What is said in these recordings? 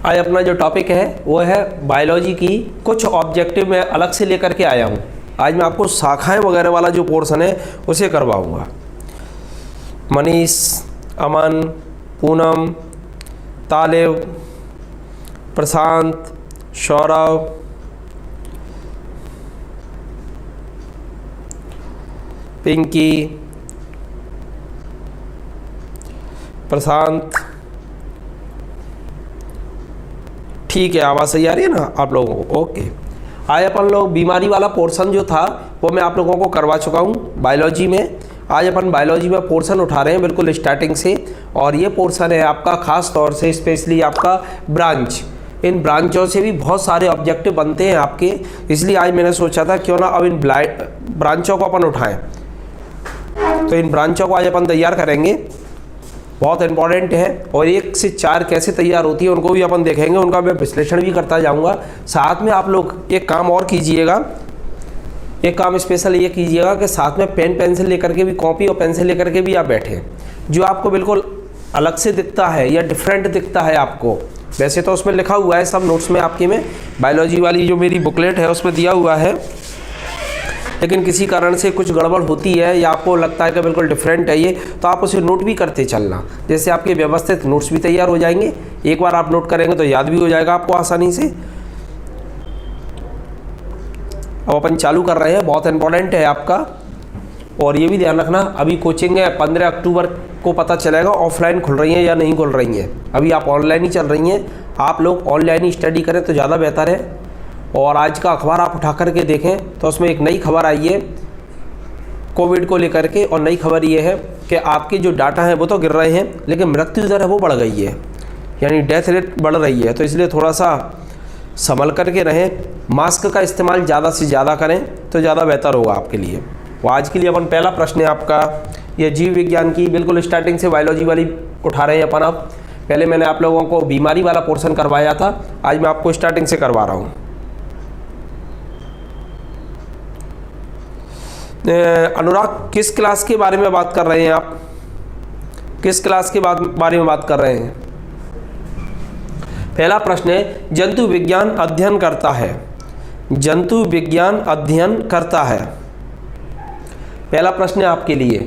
आज अपना जो टॉपिक है वो है बायोलॉजी की कुछ ऑब्जेक्टिव मैं अलग से लेकर के आया हूँ। आज मैं आपको शाखाएं वगैरह वाला जो पोर्शन है उसे करवाऊँगा। मनीष, अमन, पूनम, तालिब, प्रशांत, सौरभ, पिंकी, प्रशांत, ठीक है, आवाज़ सही आ रही है ना आप लोगों को? ओके। आज अपन लोग बीमारी वाला पोर्शन जो था वो मैं आप लोगों को करवा चुका हूँ बायोलॉजी में। आज अपन बायोलॉजी में पोर्शन उठा रहे हैं बिल्कुल स्टार्टिंग से, और ये पोर्शन है आपका खास तौर से स्पेशली आपका ब्रांच। इन ब्रांचों से भी बहुत सारे ऑब्जेक्टिव बनते हैं आपके, इसलिए आज मैंने सोचा था क्यों ना अब इन ब्रांचों को अपन उठाएं। तो इन ब्रांचों को आज अपन तैयार करेंगे, बहुत इंपॉर्टेंट है। और 1 से 4 कैसे तैयार होती है उनको भी अपन देखेंगे, उनका मैं विश्लेषण भी करता जाऊंगा। साथ में आप लोग एक काम और कीजिएगा, एक काम स्पेशल ये कीजिएगा कि साथ में पेन पेंसिल लेकर के भी, कॉपी और पेंसिल लेकर के भी आप बैठें। जो आपको बिल्कुल अलग से दिखता है या डिफरेंट दिखता है आपको, वैसे तो उसमें लिखा हुआ है सब नोट्स में आपकी में, बायोलॉजी वाली जो मेरी बुकलेट है उसमें दिया हुआ है, लेकिन किसी कारण से कुछ गड़बड़ होती है या आपको लगता है कि बिल्कुल डिफरेंट है ये, तो आप उसे नोट भी करते चलना, जैसे आपके व्यवस्थित नोट्स भी तैयार हो जाएंगे। एक बार आप नोट करेंगे तो याद भी हो जाएगा आपको आसानी से। अब अपन चालू कर रहे हैं, बहुत इंपॉर्टेंट है आपका। और ये भी ध्यान रखना, अभी कोचिंग है 15 अक्टूबर को पता चलेगा ऑफलाइन खुल रही हैं या नहीं खुल रही हैं। अभी आप ऑनलाइन ही चल रही हैं, आप लोग ऑनलाइन ही स्टडी करें तो ज़्यादा बेहतर है। और आज का अखबार आप उठा करके देखें तो उसमें एक नई खबर आई है कोविड को लेकर के, और नई खबर ये है कि आपके जो डाटा हैं वो तो गिर रहे हैं, लेकिन मृत्यु दर है वो बढ़ गई है, यानी डेथ रेट बढ़ रही है। तो इसलिए थोड़ा सा संभल करके रहें, मास्क का इस्तेमाल ज़्यादा से ज़्यादा करें तो ज़्यादा बेहतर होगा आपके लिए। वो आज के लिए अपन पहला प्रश्न है आपका, ये जीव विज्ञान की बिल्कुल स्टार्टिंग से बायोलॉजी वाली उठा रहे हैं अपन। अब पहले मैंने आप लोगों को बीमारी वाला पोर्शन करवाया था, आज मैं आपको स्टार्टिंग से करवा रहा हूँ। अनुराग, किस क्लास के बारे में बात कर रहे हैं आप? किस क्लास के बारे में बात कर रहे हैं? पहला प्रश्न है, जंतु विज्ञान अध्ययन करता है। जंतु विज्ञान अध्ययन करता है, पहला प्रश्न है आपके लिए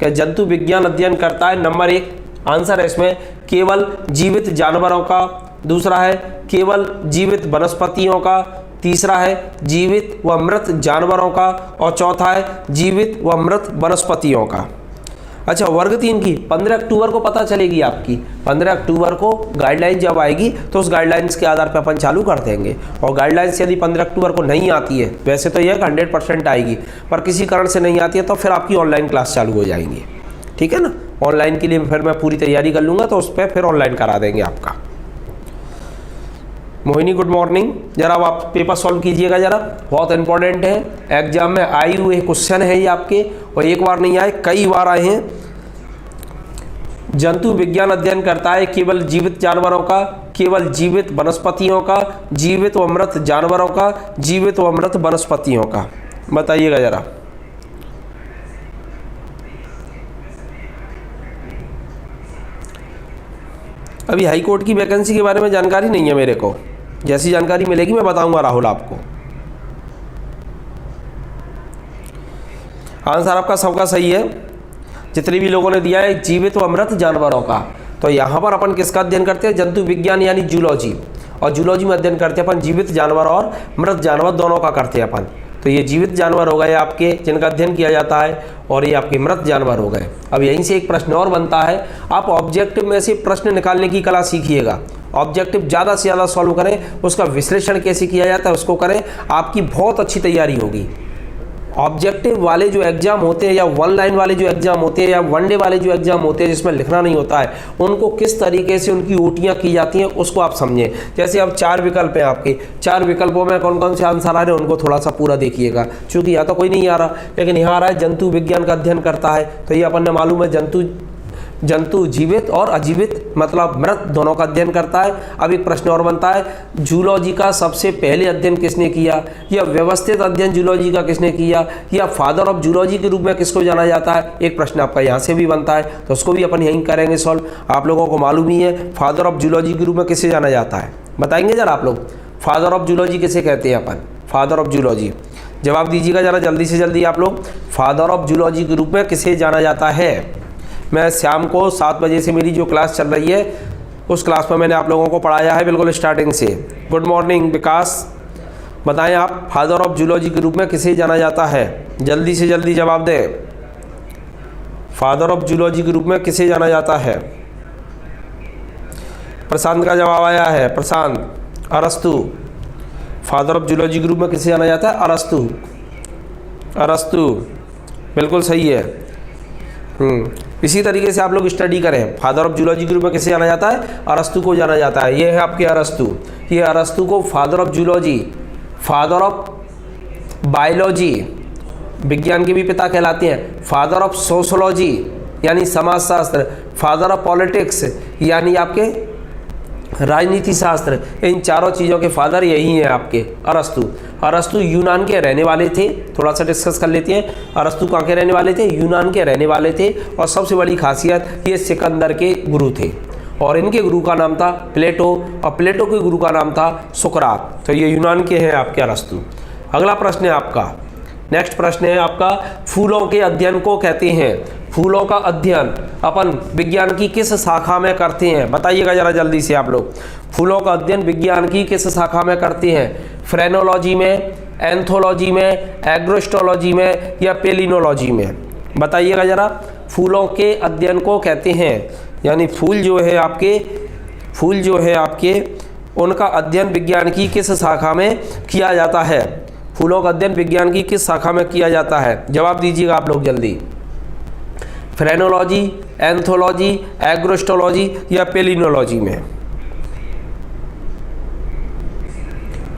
कि जंतु विज्ञान अध्ययन करता है। नंबर 1 आंसर है इसमें केवल जीवित जानवरों का, दूसरा है केवल जीवित वनस्पतियों का, तीसरा है जीवित व मृत जानवरों का, और चौथा है जीवित व मृत वनस्पतियों का। अच्छा, वर्ग 3 की 15 अक्टूबर को पता चलेगी आपकी। 15 अक्टूबर को गाइडलाइन जब आएगी तो उस गाइडलाइंस के आधार पर अपन चालू कर देंगे। और गाइडलाइंस यदि 15 अक्टूबर को नहीं आती है, वैसे तो यह 100% आएगी, पर किसी कारण से नहीं आती है तो फिर आपकी ऑनलाइन क्लास चालू हो जाएंगी, ठीक है ना। ऑनलाइन के लिए फिर मैं पूरी तैयारी कर लूँगा, तो उस पर फिर ऑनलाइन करा देंगे आपका। Mohini, good morning. जरा आप पेपर सॉल्व कीजिएगा जरा, बहुत इंपॉर्टेंट है, एग्जाम में आए हुए क्वेश्चन है ये आपके, और एक बार नहीं आए कई बार आए हैं। जंतु विज्ञान अध्ययन करता है केवल जीवित जानवरों का, केवल जीवित वनस्पतियों का, जीवित व मृत जानवरों का, जीवित व मृत वनस्पतियों का। बताइएगा जरा। अभी हाई कोर्ट की वैकेंसी के बारे में जानकारी नहीं है मेरे को, जैसी जानकारी मिलेगी मैं बताऊंगा राहुल आपको। आंसर आपका सबका सही है, जितने भी लोगों ने दिया है जीवित व मृत जानवरों का। तो यहाँ पर अपन किसका अध्ययन करते हैं? जंतु विज्ञान यानी जूलॉजी, और जूलॉजी में अध्ययन करते हैं अपन जीवित जानवर और मृत जानवर दोनों का करते हैं अपन। तो ये जीवित जानवर हो गए आपके जिनका अध्ययन किया जाता है, और ये आपके मृत जानवर हो गए। अब यहीं से एक प्रश्न और बनता है, आप ऑब्जेक्टिव में से प्रश्न निकालने की कला सीखिएगा। ऑब्जेक्टिव ज़्यादा से ज़्यादा सॉल्व करें, उसका विश्लेषण कैसे किया जाता है उसको करें, आपकी बहुत अच्छी तैयारी होगी। ऑब्जेक्टिव वाले जो एग्जाम होते हैं, या 1 लाइन वाले जो एग्जाम होते हैं, या 1 डे वाले जो एग्जाम होते हैं जिसमें लिखना नहीं होता है, उनको किस तरीके से उनकी ओटियाँ की जाती हैं उसको आप समझें। जैसे अब 4 विकल्प हैं आपके, 4 विकल्पों में कौन कौन से आंसर आ रहे हैं उनको थोड़ा सा पूरा देखिएगा, क्योंकि यहाँ तो कोई नहीं आ रहा, लेकिन यहाँ आ रहा है जंतु विज्ञान का अध्ययन करता है। तो ये अपन ने मालूम है जंतु जीवित और अजीवित मतलब मृत दोनों का अध्ययन करता है। अब एक प्रश्न और बनता है, जूलॉजी का सबसे पहले अध्ययन किसने किया, या व्यवस्थित अध्ययन जूलॉजी का किसने किया, या फादर ऑफ जूलॉजी के रूप में किसको जाना जाता है। एक प्रश्न आपका यहाँ से भी बनता है, तो उसको भी अपन यहीं करेंगे सॉल्व। आप लोगों को मालूम ही है फादर ऑफ जूलॉजी के रूप में किसे जाना जाता है, बताएंगे जरा आप लोग, फादर ऑफ जूलॉजी किसे कहते हैं अपन, फादर ऑफ जूलॉजी, जवाब दीजिएगा जरा जल्दी से जल्दी आप लोग। फादर ऑफ जूलॉजी के रूप में किसे जाना जाता है? मैं शाम को 7 बजे से मेरी जो क्लास चल रही है उस क्लास में मैंने आप लोगों को पढ़ाया है बिल्कुल स्टार्टिंग से। गुड मॉर्निंग विकास, बताएं आप फादर ऑफ जूलॉजी के रूप में किसे जाना जाता है? जल्दी से जल्दी जवाब दें। फादर ऑफ जूलॉजी के रूप में किसे जाना जाता है? प्रशांत का जवाब आया है, प्रशांत, अरस्तु। फादर ऑफ जूलॉजी के रूप में किसे जाना जाता है? अरस्तु, अरस्तु, बिल्कुल सही है। इसी तरीके से आप लोग स्टडी करें। फादर ऑफ जूलॉजी के रूप में किसे जाना जाता है? अरस्तु को जाना जाता है। ये है आपके अरस्तु, ये अरस्तु को father of zoology, father of biology, विज्ञान के भी पिता कहलाते हैं, फादर ऑफ सोशोलॉजी यानी समाजशास्त्र, फादर ऑफ पॉलिटिक्स यानी आपके राजनीति शास्त्र, इन चारों चीज़ों के फादर यही हैं आपके अरस्तु। अरस्तु यूनान के रहने वाले थे, थोड़ा सा डिस्कस कर लेते हैं। अरस्तु कहाँ के रहने वाले थे? यूनान के रहने वाले थे। और सबसे बड़ी खासियत ये सिकंदर के गुरु थे और इनके गुरु का नाम था प्लेटो और प्लेटो के गुरु का नाम था सुकरात। तो ये यूनान के हैं आपके अरस्तु। अगला प्रश्न है आपका, नेक्स्ट प्रश्न है आपका, फूलों के अध्ययन को कहते हैं। फूलों का अध्ययन अपन विज्ञान की किस शाखा में करते हैं? बताइएगा जरा जल्दी से आप लोग। फूलों का अध्ययन विज्ञान की किस शाखा में करते हैं? फ्रेनोलॉजी में, एंथोलॉजी में, एग्रोस्टोलॉजी में या पेलिनोलॉजी में? बताइएगा जरा। फूलों के अध्ययन को कहते हैं यानी फूल जो है आपके उनका अध्ययन विज्ञान की किस शाखा में किया जाता है? फूलों का अध्ययन विज्ञान की किस शाखा में किया जाता है? जवाब दीजिएगा आप लोग जल्दी। फ्रेनोलॉजी, एंथोलॉजी, एग्रोस्टोलॉजी या पेलिनोलॉजी में?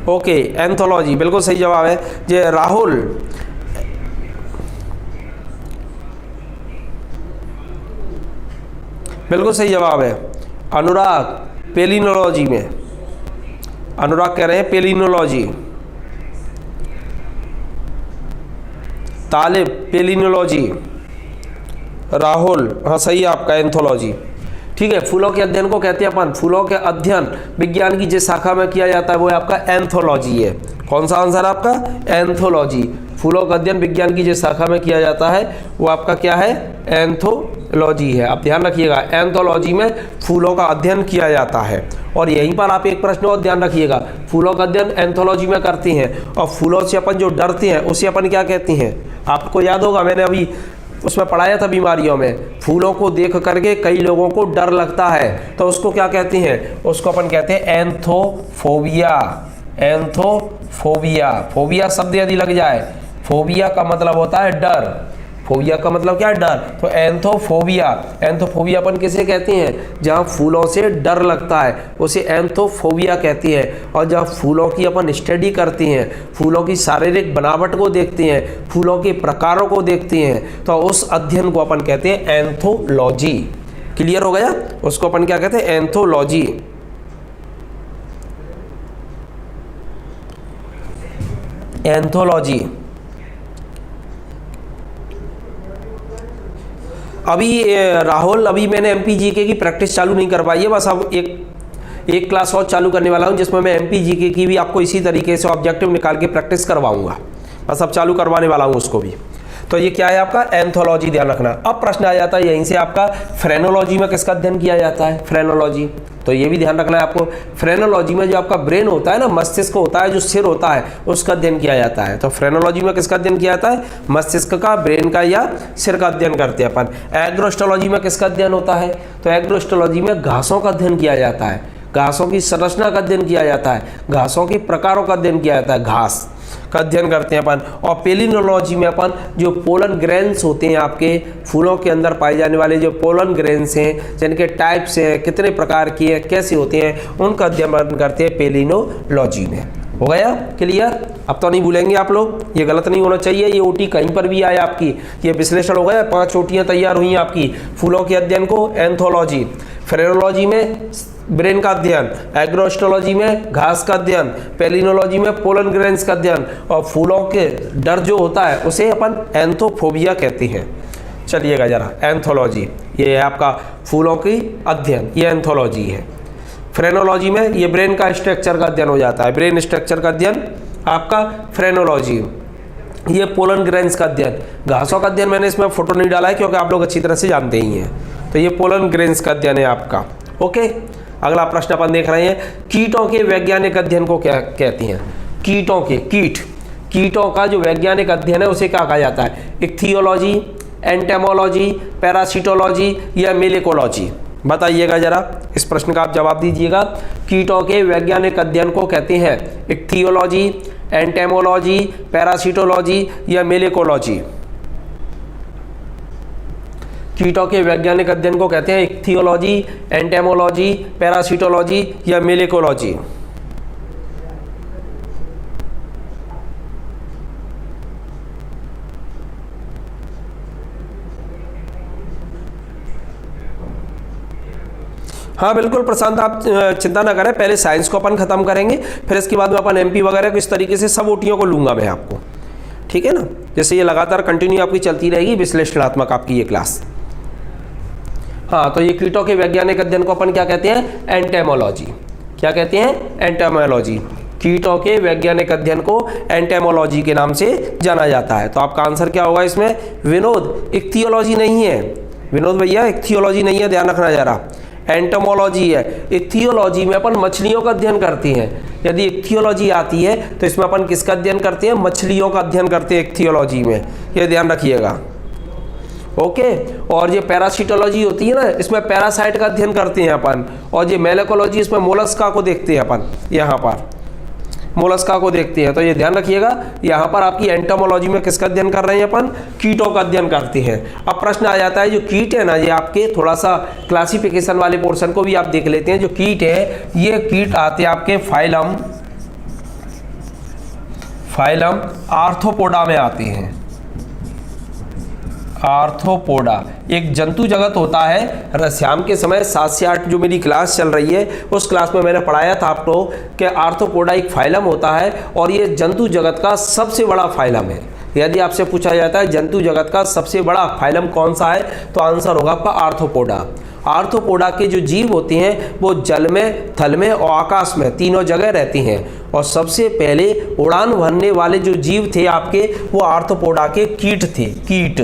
ओके, एंथोलॉजी बिल्कुल सही जवाब है। जे राहुल, बिल्कुल सही जवाब है। अनुराग, पेलिनोलॉजी में। अनुराग कह रहे हैं पेलिनोलॉजी। तालिब, पेलिनोलॉजी। राहुल, हाँ सही है आपका, एंथोलॉजी। ठीक है, फूलों के अध्ययन को कहते हैं अपन, फूलों के अध्ययन विज्ञान की जिस शाखा में किया जाता है वो आपका एंथोलॉजी है। कौन सा आंसर आपका? एंथोलॉजी। फूलों का अध्ययन विज्ञान की जिस शाखा में किया जाता है वो आपका क्या है? एंथोलॉजी है। आप ध्यान रखिएगा, एंथोलॉजी में फूलों का अध्ययन किया जाता है। और यहीं पर आप एक प्रश्न और ध्यान रखिएगा, फूलों का अध्ययन एंथोलॉजी में करते हैं और फूलों से अपन जो डरते हैं उसे अपन क्या कहते हैं? आपको याद होगा, मैंने अभी उसमें पढ़ाया था बीमारियों में, फूलों को देख करके कई लोगों को डर लगता है तो उसको क्या कहते हैं? उसको अपन कहते हैं एंथोफोबिया। एंथोफोबिया, फोबिया शब्द यदि लग जाए, फोबिया का मतलब होता है डर, फोबिया का मतलब क्या है? डर। तो एंथोफोबिया, एंथोफोबिया अपन किसे कहते हैं? जहाँ फूलों से डर लगता है उसे एंथोफोबिया कहती है। और जब फूलों की अपन स्टडी करते हैं, फूलों की शारीरिक बनावट को देखते हैं, फूलों के प्रकारों को देखते हैं, तो उस अध्ययन को अपन कहते हैं एंथोलॉजी। क्लियर हो गया? उसको अपन क्या कहते हैं? एंथोलॉजी। एंथोलॉजी। अभी राहुल, अभी मैंने एमपीजीके की प्रैक्टिस चालू नहीं कर पाई है, बस अब एक क्लास और चालू करने वाला हूं जिसमें मैं एमपीजीके की भी आपको इसी तरीके से ऑब्जेक्टिव निकाल के प्रैक्टिस करवाऊंगा। बस अब चालू करवाने वाला हूं उसको भी। तो ये क्या है आपका? एंथोलॉजी, ध्यान रखना। अब प्रश्न आ जाता है यहीं से आपका, फ्रेनोलॉजी में किसका अध्ययन किया जाता है? फ्रेनोलॉजी। तो ये भी ध्यान रखना है आपको। फ्रेनोलॉजी में जो आपका ब्रेन होता है ना, मस्तिष्क होता है, जो सिर होता है, उसका अध्ययन किया जाता है। तो फ्रेनोलॉजी में किसका अध्ययन किया जाता है? मस्तिष्क का, ब्रेन का या सिर का अध्ययन करते हैं अपन। एग्रोस्टोलॉजी में किसका अध्ययन होता है? तो एग्रोस्टोलॉजी में घासों का अध्ययन किया जाता है, घासों की संरचना का अध्ययन किया जाता है, घासों के प्रकारों का अध्ययन किया जाता है, घास का अध्ययन करते हैं अपन। और पेलिनोलॉजी में अपन जो पोलन ग्रेन्स होते हैं, आपके फूलों के अंदर पाए जाने वाले जो पोलन ग्रेन्स हैं, जिनके टाइप्स हैं, कितने प्रकार की है, कैसे होते हैं, उनका अध्ययन करते हैं पेलिनोलॉजी में। हो गया क्लियर? अब तो नहीं भूलेंगे आप लोग, ये गलत नहीं होना चाहिए। ये ओटी कहीं पर भी आए आपकी, ये विश्लेषण हो गया, 5 ओटियाँ तैयार हुई हैं आपकी। फूलों के अध्ययन को एंथोलॉजी, फ्रेनोलॉजी में ब्रेन का अध्ययन, एग्रोस्टोलॉजी में घास का अध्ययन, पेलिनोलॉजी में पोलन ग्रेन्स का अध्ययन, और फूलों के डर जो होता है उसे अपन एंथोफोबिया कहते हैं। चलिएगा जरा, एंथोलॉजी ये है आपका फूलों की अध्ययन, ये एंथोलॉजी है। फ्रेनोलॉजी में ये ब्रेन का स्ट्रक्चर का अध्ययन हो जाता है, ब्रेन स्ट्रक्चर का अध्ययन आपका फ्रेनोलॉजी। ये पोलन ग्रेन्स का अध्ययन, घासों का अध्ययन मैंने इसमें फोटो नहीं डाला है क्योंकि आप लोग अच्छी तरह से जानते ही हैं। तो ये पोलन ग्रेन्स का अध्ययन है आपका। ओके, अगला प्रश्न अपन देख रहे हैं, कीटों के वैज्ञानिक अध्ययन को क्या कहते हैं? कीटों के, कीटों का जो वैज्ञानिक अध्ययन है उसे क्या कहा जाता है? इक्थियोलॉजी, एंटेमोलॉजी, पैरासिटोलॉजी या मेलेकोलॉजी? बताइएगा जरा, इस प्रश्न का आप जवाब दीजिएगा। कीटों के वैज्ञानिक अध्ययन को कहते हैं इक्थियोलॉजी, एंटेमोलॉजी, पैरासिटोलॉजी या मेलेकोलॉजी? कीटों के वैज्ञानिक अध्ययन को कहते हैं इक्थियोलॉजी, एंटेमोलॉजी, पैरासिटोलॉजी या मेलेकोलॉजी? हाँ बिल्कुल प्रशांत, आप चिंता ना करें, पहले साइंस को अपन खत्म करेंगे, फिर इसके बाद में अपन एमपी वगैरह को इस तरीके से सब ओटियों को लूंगा मैं आपको, ठीक है ना। जैसे ये लगातार कंटिन्यू आपकी चलती रहेगी विश्लेषणात्मक आपकी ये क्लास। हाँ, तो ये कीटों के वैज्ञानिक अध्ययन को अपन क्या कहते हैं? एंटेमोलॉजी। क्या कहते हैं? एंटेमोलॉजी। कीटों के वैज्ञानिक अध्ययन को एंटेमोलॉजी के नाम से जाना जाता है। तो आपका आंसर क्या होगा इसमें? विनोद, इक्थियोलॉजी नहीं है विनोद भैया, इक्थियोलॉजी नहीं है, ध्यान रखना जरा, एंटोमोलॉजी है। इक्थियोलॉजी में अपन मछलियों का अध्ययन करते हैं। यदि इक्थियोलॉजी आती है तो इसमें अपन किसका अध्ययन करते हैं? मछलियों का अध्ययन करते हैं इक्थियोलॉजी में, ये ध्यान रखिएगा। ओके, और ये पैरासिटोलॉजी होती है ना, इसमें पैरासाइट का अध्ययन करते हैं अपन। और ये मेलेकोलॉजी, इसमें मोलस्का को देखते हैं अपन, यहाँ पर मोलस्का को देखते हैं। तो ये ध्यान रखिएगा, यहाँ पर आपकी एंटोमोलॉजी में किसका अध्ययन कर रहे हैं अपन? कीटों का अध्ययन करते हैं। अब प्रश्न आ जाता है, जो कीट है ना, ये आपके थोड़ा सा क्लासिफिकेशन वाले पोर्शन को भी आप देख लेते हैं। जो कीट है, ये कीट आते हैं आपके फाइलम आर्थ्रोपोडा में आते हैं। आर्थ्रोपोडा एक जंतु जगत होता है। शाम के समय 7 से 8 जो मेरी क्लास चल रही है, उस क्लास में मैंने पढ़ाया था आपको कि आर्थ्रोपोडा एक फाइलम होता है और ये जंतु जगत का सबसे बड़ा फाइलम है। यदि आपसे पूछा जाता है जंतु जगत का सबसे बड़ा फाइलम कौन सा है, तो आंसर होगा आपका आर्थ्रोपोडा। आर्थ्रोपोडा के जो जीव होते हैं वो जल में, थल में और आकाश में तीनों जगह रहती हैं। और सबसे पहले उड़ान भरने वाले जो जीव थे आपके, वो आर्थ्रोपोडा के कीट थे, कीट।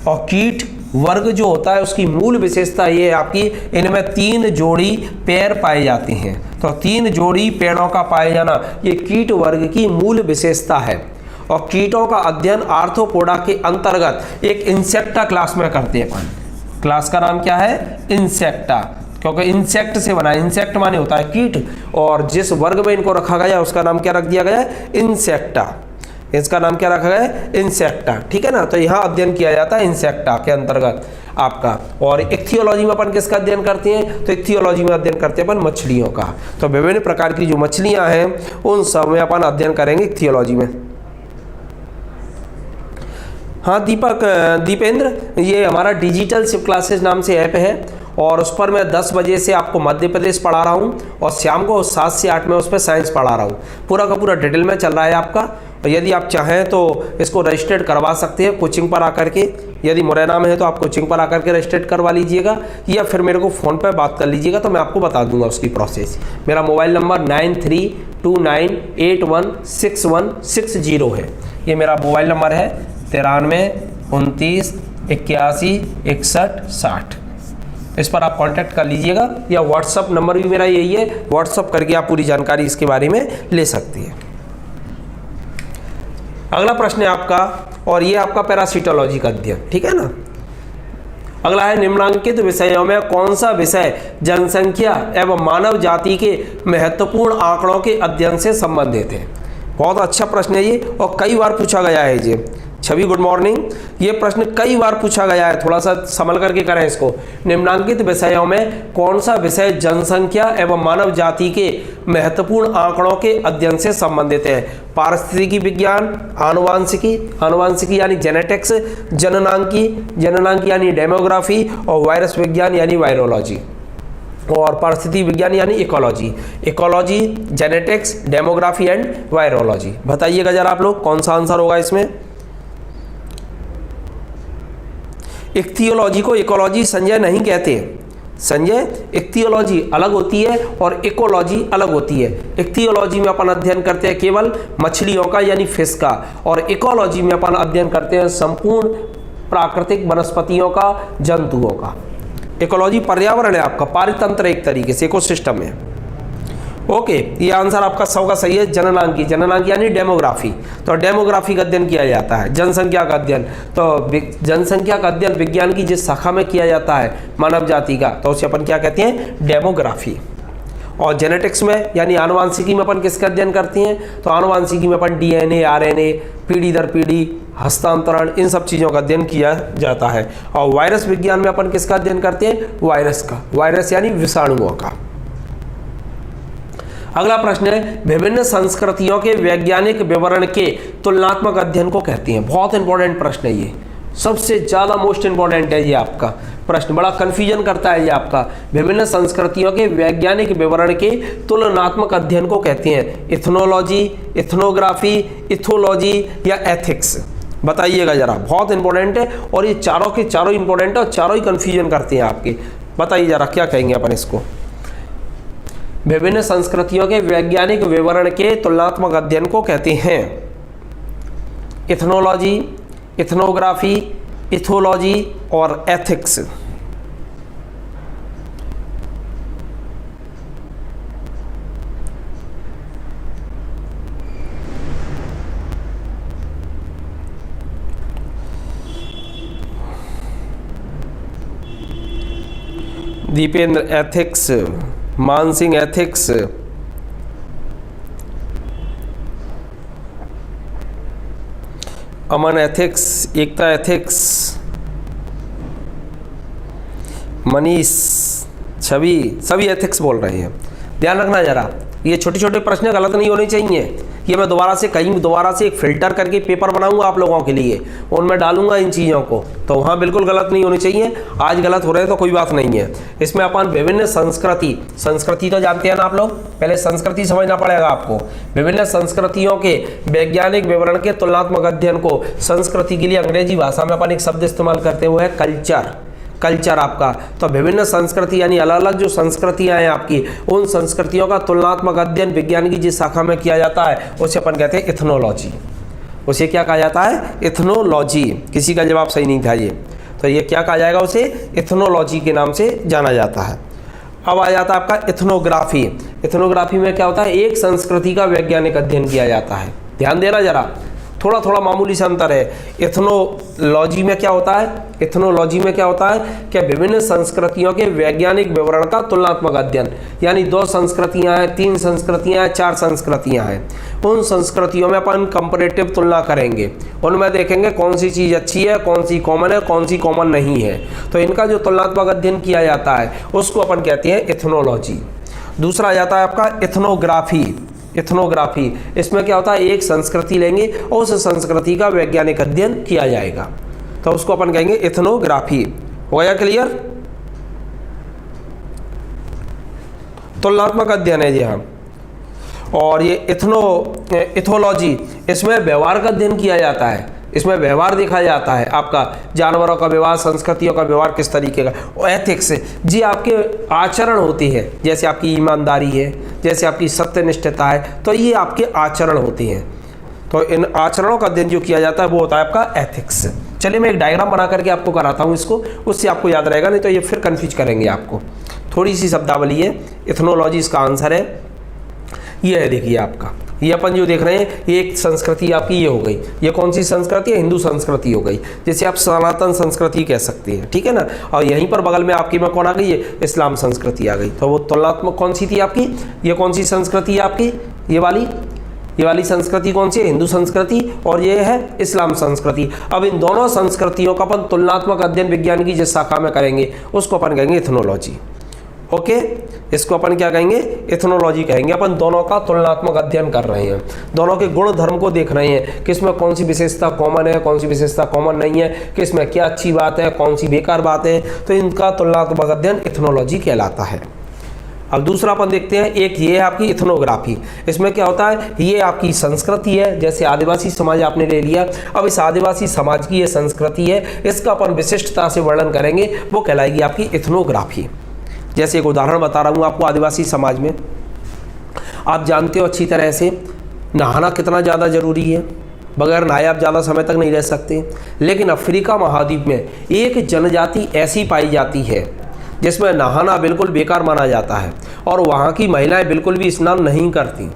और कीट वर्ग जो होता है उसकी मूल विशेषता ये है आपकी, इनमें 3 जोड़ी पैर पाए जाते हैं। तो 3 जोड़ी पैरों का पाए जाना ये कीट वर्ग की मूल विशेषता है। और कीटों का अध्ययन आर्थ्रोपोडा के अंतर्गत एक इंसेक्टा क्लास में करते हैं अपन। क्लास का नाम क्या है? इंसेक्टा, क्योंकि इंसेक्ट से बना है। इंसेक्ट माने होता है कीट, और जिस वर्ग में इनको रखा गया उसका नाम क्या रख दिया गया है? इंसेक्टा। इसका नाम क्या रखा गया है? इंसेक्टा, ठीक है ना। तो यहाँ अध्ययन किया जाता है इंसेक्टा के अंतर्गत आपका। और इक्थियोलॉजी में अपन किसका अध्ययन करते हैं? तो इक्थियोलॉजी में अध्ययन करते हैं अपन मछलियों का। तो विभिन्न प्रकार की जो मछलियाँ हैं उन सब में अपन अध्ययन करेंगे इक्थियोलॉजी में। हाँ दीपेंद्र, ये हमारा डिजिटल शिव क्लासेस नाम से ऐप है और उस पर मैं 10 बजे से आपको मध्य प्रदेश पढ़ा रहा हूँ और शाम को 7 से 8 में उस पर साइंस पढ़ा रहा हूँ। पूरा का पूरा डिटेल में चल रहा है आपका। और यदि आप चाहें तो इसको रजिस्टर्ड करवा सकते हैं कोचिंग पर आकर के। यदि मुरैना में है तो आप कोचिंग पर आकर के रजिस्टर्ड करवा लीजिएगा, या फिर मेरे को फ़ोन पर बात कर लीजिएगा तो मैं आपको बता दूंगा उसकी प्रोसेस। मेरा मोबाइल नंबर 9329816160 है। ये मेरा मोबाइल नंबर है 93 29 81 61 60। इस पर आप कांटेक्ट कर लीजिएगा, या व्हाट्सअप नंबर भी मेरा यही है, व्हाट्सअप करके आप पूरी जानकारी इसके बारे में ले सकती हैं। अगला प्रश्न है आपका, और ये आपका पैरासिटोलॉजी का अध्ययन, ठीक है ना। अगला है, निम्नलिखित विषयों में कौन सा विषय जनसंख्या एवं मानव जाति के महत्वपूर्ण आंकड़ों के अध्ययन से संबंधित है? बहुत अच्छा प्रश्न है ये, और कई बार पूछा गया है ये। छवि गुड मॉर्निंग, ये प्रश्न कई बार पूछा गया है, थोड़ा सा संभल करके करें इसको। निम्नलिखित विषयों में कौन सा विषय जनसंख्या एवं मानव जाति के महत्वपूर्ण आंकड़ों के अध्ययन से संबंधित है? पारिस्थितिकी विज्ञान, आनुवांशिकी यानी जेनेटिक्स, जननांकी यानी डेमोग्राफी, और वायरस विज्ञान यानी वायरोलॉजी, और पारिस्थितिकी विज्ञान यानी ecology, genetics, demography and virology. बताइएगा जरा आप लोग कौन सा आंसर होगा इसमें। इक्थियोलॉजी को इकोलॉजी संजय नहीं कहते, समझे। इक्तियोलॉजी अलग होती है और इकोलॉजी अलग होती है। इक्तियोलॉजी में अपन अध्ययन करते हैं केवल मछलियों का यानी फिश का, और इकोलॉजी में अपन अध्ययन करते हैं संपूर्ण प्राकृतिक वनस्पतियों का, जंतुओं का। इकोलॉजी पर्यावरण है आपका, पारितंत्र एक तरीके से इकोसिस्टम है। ओके, ये आंसर आपका 100 का सही है। जननांकी, जननांकी यानी डेमोग्राफी, तो डेमोग्राफी का अध्ययन किया जाता है। जनसंख्या का अध्ययन, तो जनसंख्या का अध्ययन विज्ञान की जिस शाखा में किया जाता है मानव जाति का, तो उसे अपन क्या कहते हैं, डेमोग्राफी। और जेनेटिक्स में यानी आनुवांशिकी में अपन किसका अध्ययन करते हैं, तो आनुवांशिकी में अपन डीएनए, आरएनए, पीढ़ी दर पीढ़ी हस्तांतरण, इन सब चीज़ों का अध्ययन किया जाता है। और वायरस विज्ञान में अपन किसका अध्ययन करते हैं, वायरस का, वायरस यानी विषाणुओं का। अगला प्रश्न है, विभिन्न संस्कृतियों के वैज्ञानिक विवरण के तुलनात्मक अध्ययन को कहते हैं। बहुत इंपॉर्टेंट प्रश्न है ये, सबसे ज्यादा मोस्ट इंपॉर्टेंट है ये आपका प्रश्न, बड़ा कंफ्यूजन करता है ये आपका। विभिन्न संस्कृतियों के वैज्ञानिक विवरण के तुलनात्मक अध्ययन को कहते हैं इथनोलॉजी, इथनोग्राफी, इथोलॉजी या एथिक्स। बताइएगा जरा, बहुत इंपॉर्टेंट है और ये चारों के चारों इंपॉर्टेंट है और चारों ही कंफ्यूजन करते हैं आपके। बताइए जरा क्या कहेंगे अपन इसको। विभिन्न संस्कृतियों के वैज्ञानिक विवरण के तुलनात्मक अध्ययन को कहते हैं इथनोलॉजी, इथनोग्राफी, इथोलॉजी और ethics. Dipendra ethics, Mansingh ethics, Aman ethics, Ekta ethics, Manish, Chhavi, सभी एथिक्स बोल रहे हैं। ध्यान रखना जरा, ये छोटे छोटे प्रश्न गलत नहीं होने चाहिए। ये मैं दोबारा से एक फिल्टर करके पेपर बनाऊंगा आप लोगों के लिए, उनमें डालूंगा इन चीज़ों को, तो वहाँ बिल्कुल गलत नहीं होनी चाहिए। आज गलत हो रहे हैं तो कोई बात नहीं है। इसमें अपन विभिन्न संस्कृति तो जानते हैं ना आप लोग, पहले संस्कृति समझना पड़ेगा आपको। विभिन्न संस्कृतियों के वैज्ञानिक विवरण के तुलनात्मक अध्ययन को संस्कृति के लिए अंग्रेजी भाषा में अपन एक शब्द इस्तेमाल करते हुए कल्चर, कल्चर आपका। तो विभिन्न संस्कृति यानी अलग अलग जो संस्कृतियां हैं आपकी, उन संस्कृतियों का तुलनात्मक अध्ययन विज्ञान की जिस शाखा में किया जाता है उसे अपन कहते हैं इथनोलॉजी। उसे क्या कहा जाता है, इथनोलॉजी। किसी का जवाब सही नहीं था ये, तो ये क्या कहा जाएगा, उसे इथनोलॉजी के नाम से जाना जाता है। अब आ जाता है आपका इथनोग्राफी। इथनोग्राफी में क्या होता है, एक संस्कृति का वैज्ञानिक अध्ययन किया जाता है। ध्यान देना जरा, थोड़ा थोड़ा मामूली सा अंतर है। इथनोलॉजी में क्या होता है, इथनोलॉजी में क्या होता है कि विभिन्न संस्कृतियों के वैज्ञानिक विवरण का तुलनात्मक अध्ययन, यानी 2 संस्कृतियां हैं, 3 संस्कृतियां हैं, 4 संस्कृतियां हैं, उन संस्कृतियों में अपन कंपैरेटिव तुलना करेंगे, उनमें देखेंगे कौन सी चीज़ अच्छी है, कौन सी कॉमन है, कौन सी कॉमन नहीं है। तो इनका जो तुलनात्मक अध्ययन किया जाता है उसको अपन कहते हैं इथनोलॉजी। दूसरा आ जाता है आपका इथनोग्राफी। इथनोग्राफी, इसमें क्या होता है, एक संस्कृति लेंगे और उस संस्कृति का वैज्ञानिक अध्ययन किया जाएगा, तो उसको अपन कहेंगे इथनोग्राफी। हो गया क्लियर। तुलनात्मक अध्ययन है जी हाँ। और ये इथोलॉजी, इसमें व्यवहार का अध्ययन किया जाता है, इसमें व्यवहार देखा जाता है आपका, जानवरों का व्यवहार, संस्कृतियों का व्यवहार किस तरीके का। और एथिक्स जी आपके आचरण होते हैं, जैसे आपकी ईमानदारी है, जैसे आपकी सत्यनिष्ठता है, तो ये आपके आचरण होते हैं। तो इन आचरणों का अध्ययन जो किया जाता है वो होता है आपका एथिक्स। चलिए मैं एक डायग्राम बना करके आपको कराता हूँ इसको, उससे आपको याद रहेगा, नहीं तो ये फिर कन्फ्यूज करेंगे आपको। थोड़ी सी शब्दावली है, इथनोलॉजी इसका आंसर है। ये है देखिए आपका, ये अपन जो देख रहे हैं, ये एक संस्कृति आपकी ये हो गई। ये कौन सी संस्कृति है, हिंदू संस्कृति हो गई, जैसे आप सनातन संस्कृति कह सकते हैं, ठीक है ना। और यहीं पर बगल में आपकी में कौन आ गई है, इस्लाम संस्कृति आ गई। तो वो तुलनात्मक कौन सी थी आपकी, ये कौन सी संस्कृति है आपकी, ये वाली संस्कृति कौन सी है, हिंदू संस्कृति, और ये है इस्लाम संस्कृति। अब इन दोनों संस्कृतियों का अपन तुलनात्मक अध्ययन विज्ञान की जिस शाखा में करेंगे उसको अपन कहेंगे इथनोलॉजी। ओके, इसको अपन क्या कहेंगे, इथनोलॉजी कहेंगे। अपन दोनों का तुलनात्मक अध्ययन कर रहे हैं, दोनों के गुण धर्म को देख रहे हैं, किसमें कौन सी विशेषता कॉमन है, कौन सी विशेषता कॉमन नहीं है, किसमें क्या अच्छी बात है, कौन सी बेकार बात है। तो इनका तुलनात्मक अध्ययन इथनोलॉजी कहलाता है। अब दूसरा अपन देखते हैं, एक ये है आपकी इथनोग्राफी। इसमें क्या होता है, ये आपकी संस्कृति है, जैसे आदिवासी समाज आपने ले लिया। अब इस आदिवासी समाज की ये संस्कृति है, इसका अपन विशिष्टता से वर्णन करेंगे, वो कहलाएगी आपकी इथनोग्राफी। जैसे एक उदाहरण बता रहा हूँ आपको, आदिवासी समाज में आप जानते हो अच्छी तरह से नहाना कितना ज़्यादा ज़रूरी है, बगैर नहाए आप ज़्यादा समय तक नहीं रह सकते। लेकिन अफ्रीका महाद्वीप में एक जनजाति ऐसी पाई जाती है जिसमें नहाना बिल्कुल बेकार माना जाता है और वहाँ की महिलाएं बिल्कुल भी स्नान नहीं करती